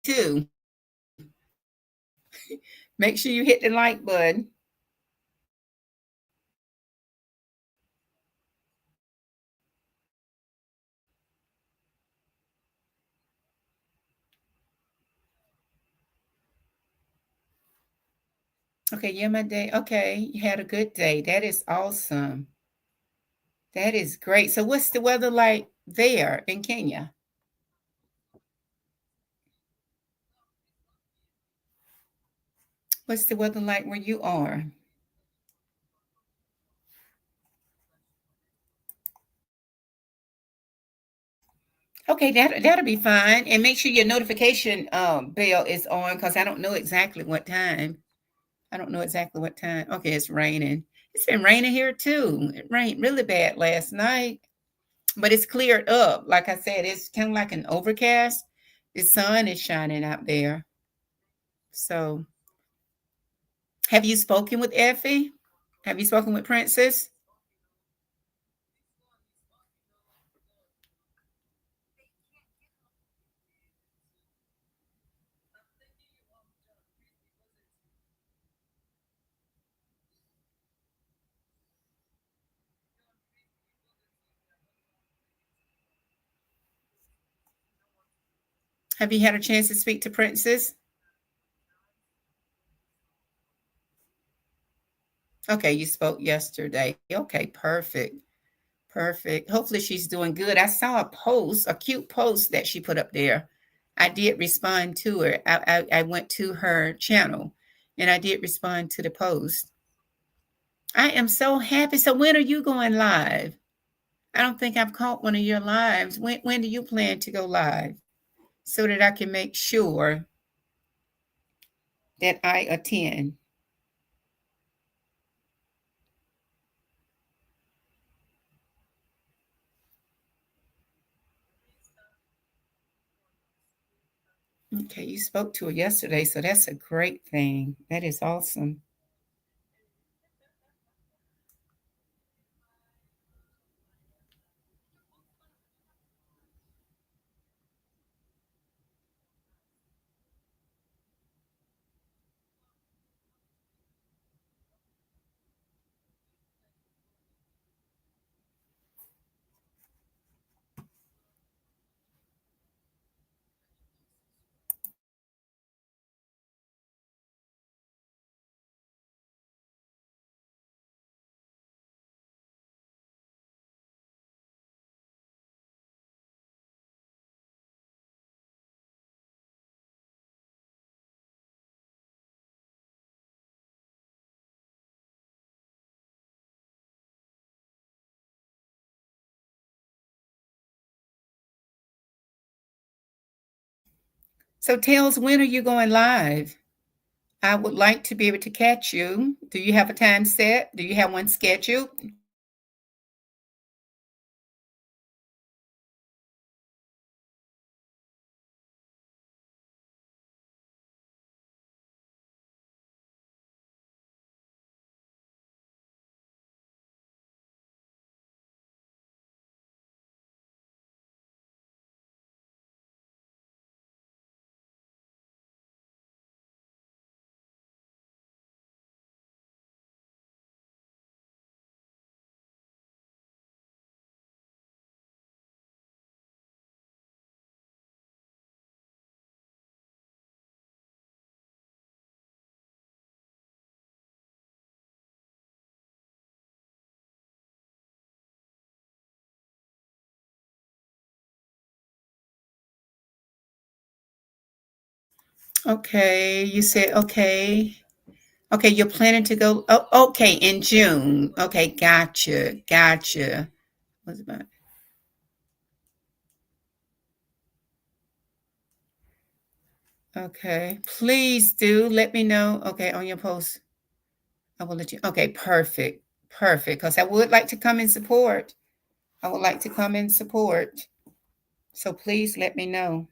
too. Make sure you hit the like button. Okay, yeah, my day. Okay, you had a good day. That is awesome. That is great. So, what's the weather like there in Kenya? What's the weather like where you are? Okay, that'll be fine. And make sure your notification bell is on because I don't know exactly what time. I don't know exactly what time. Okay, it's raining. It's been raining here too. It rained really bad last night, but it's cleared up. Like I said, it's kind of like an overcast. The sun is shining out there. So, have you spoken with Effie? Have you spoken with Princess? Have you had a chance to speak to Princess? Okay, you spoke yesterday. Okay, perfect. Perfect. Hopefully she's doing good. I saw a post, a cute post that she put up there. I did respond to her. I went to her channel and I did respond to the post. I am so happy. So when are you going live? I don't think I've caught one of your lives. When do you plan to go live so that I can make sure that I attend? Okay, you spoke to her yesterday, so that's a great thing. That is awesome. So, Tails, when are you going live? I would like to be able to catch you. Do you have a time set? Do you have one scheduled? Okay, you said okay. Okay, you're planning to go. Oh, okay, in June. Okay, gotcha, gotcha. What's about? Okay, please do let me know. Okay, on your post, I will let you. Okay, perfect, perfect. Because I would like to come and support. I would like to come and support. So please let me know.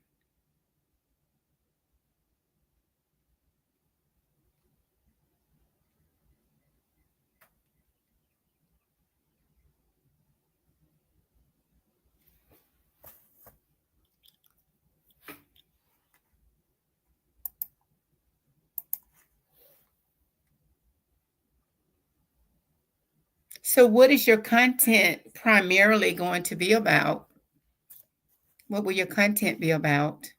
So, what is your content primarily going to be about? What will your content be about?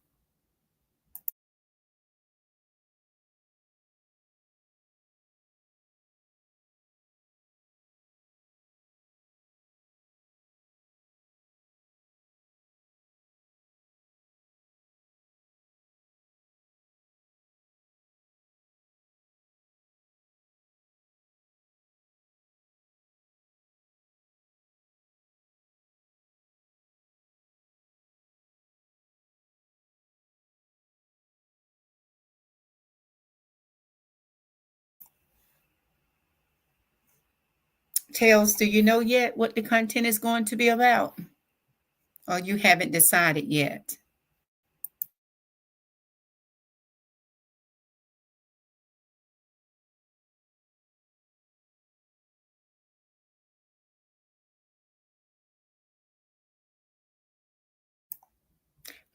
Tails, do you know yet what the content is going to be about? Or you haven't decided yet?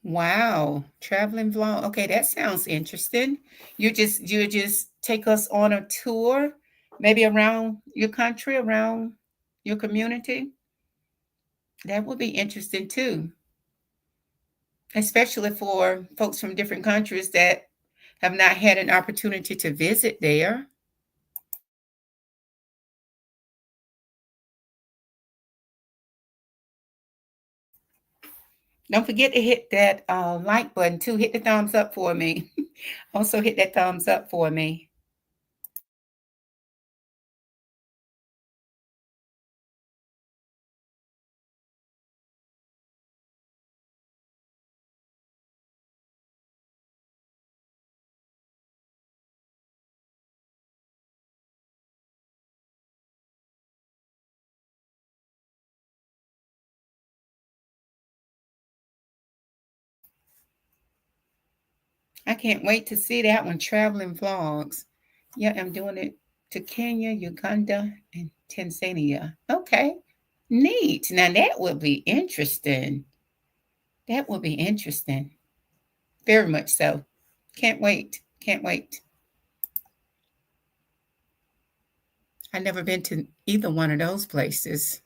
Wow, traveling vlog. Okay, that sounds interesting. You just take us on a tour, maybe around your country, around your community. That would be interesting too, especially for folks from different countries that have not had an opportunity to visit there. Don't forget to hit that like button too. Hit the thumbs up for me. Also, hit that thumbs up for me. I can't wait to see that one. Traveling vlogs. Yeah, I'm doing it to Kenya, Uganda, and Tanzania. Okay, neat. Now that will be interesting. That will be interesting. Very much so. Can't wait. Can't wait. I've never been to either one of those places.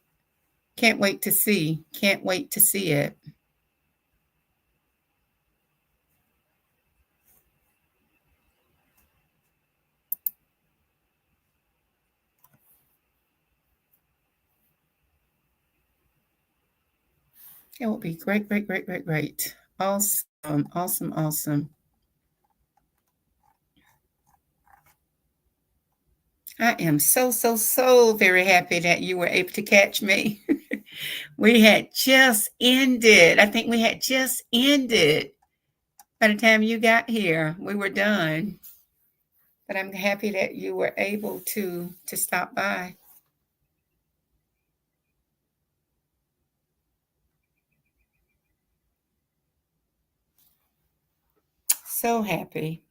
Can't wait to see. Can't wait to see it. It will be great, great, great, great, great. Awesome, awesome, awesome. I am so, so, so very happy that you were able to catch me. We had just ended. I think we had just ended By the time you got here, we were done. But I'm happy that you were able to stop by. So happy.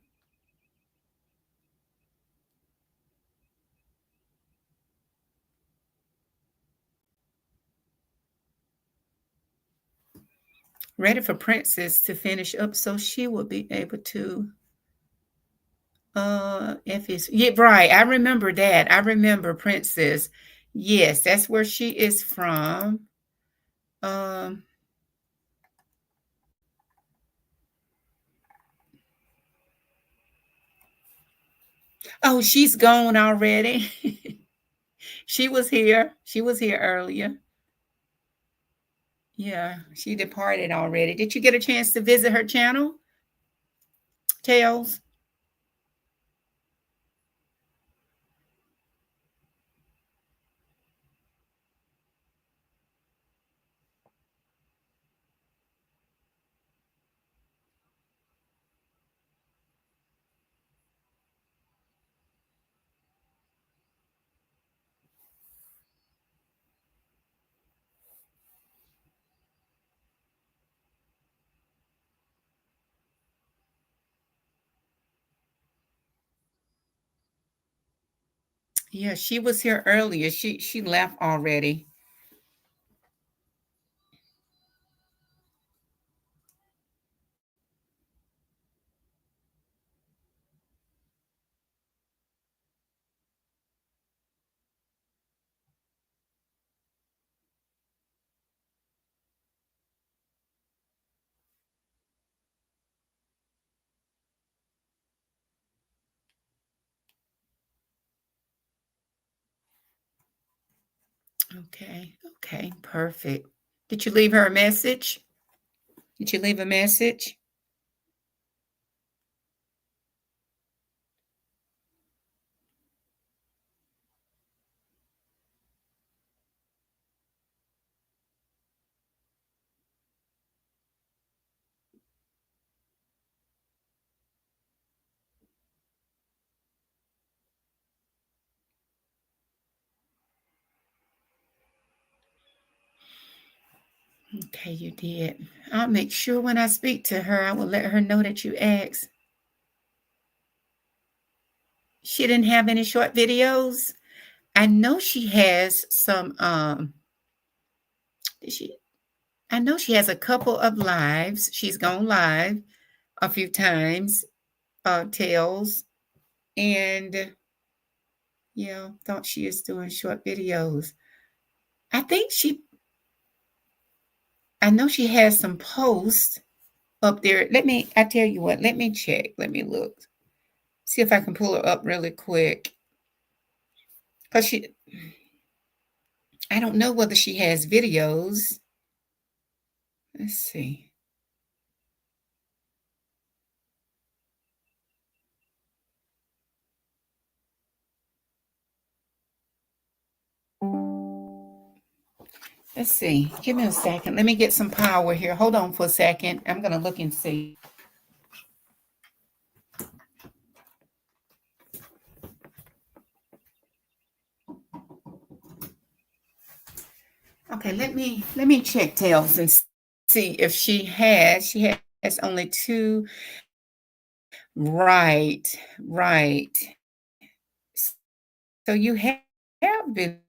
Ready for Princess to finish up so she will be able to if it's yeah, right. I remember that. I remember Princess. Yes, that's where she is from. Um oh, she's gone already. She was here. She was here earlier. Yeah, she departed already. Did you get a chance to visit her channel, Tails? Yeah, she was here earlier. She left already. Okay. Okay. Perfect. Did you leave her a message? Did you leave a message? Okay, you did. I'll make sure when I speak to her, I will let her know that you asked. She didn't have any short videos. I know she has some did she I know she has a couple of lives. She's gone live a few times, Tails. And yeah, thought she is doing short videos. I think I know she has some posts up there. I tell you what, let me check. Let me look. See if I can pull her up really quick. Because I don't know whether she has videos. Let's see. Let's see. Give me a second. Let me get some power here. Hold on for a second. I'm going to look and see. Okay, let me check Tails and see if she has only two. Right, right. So you have been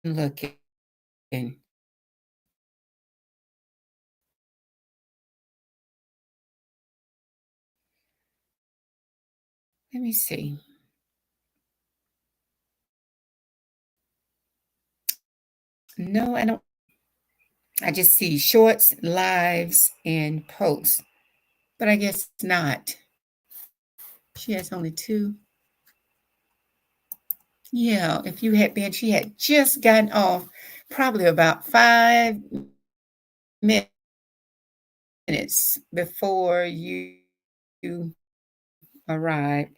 looking. Let me see. No, I don't. I just see shorts, lives, and posts. But I guess not. She has only two. Yeah, if you had been, she had just gotten off probably about 5 minutes before you arrived.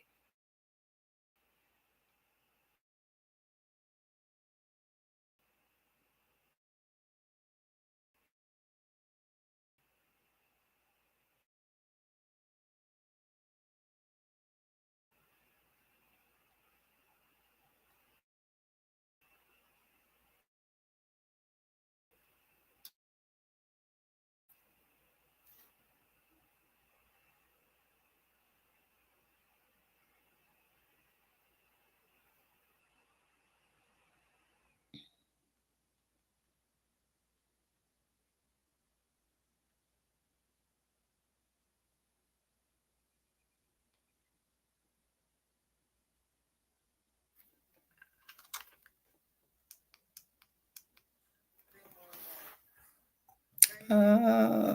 Oh.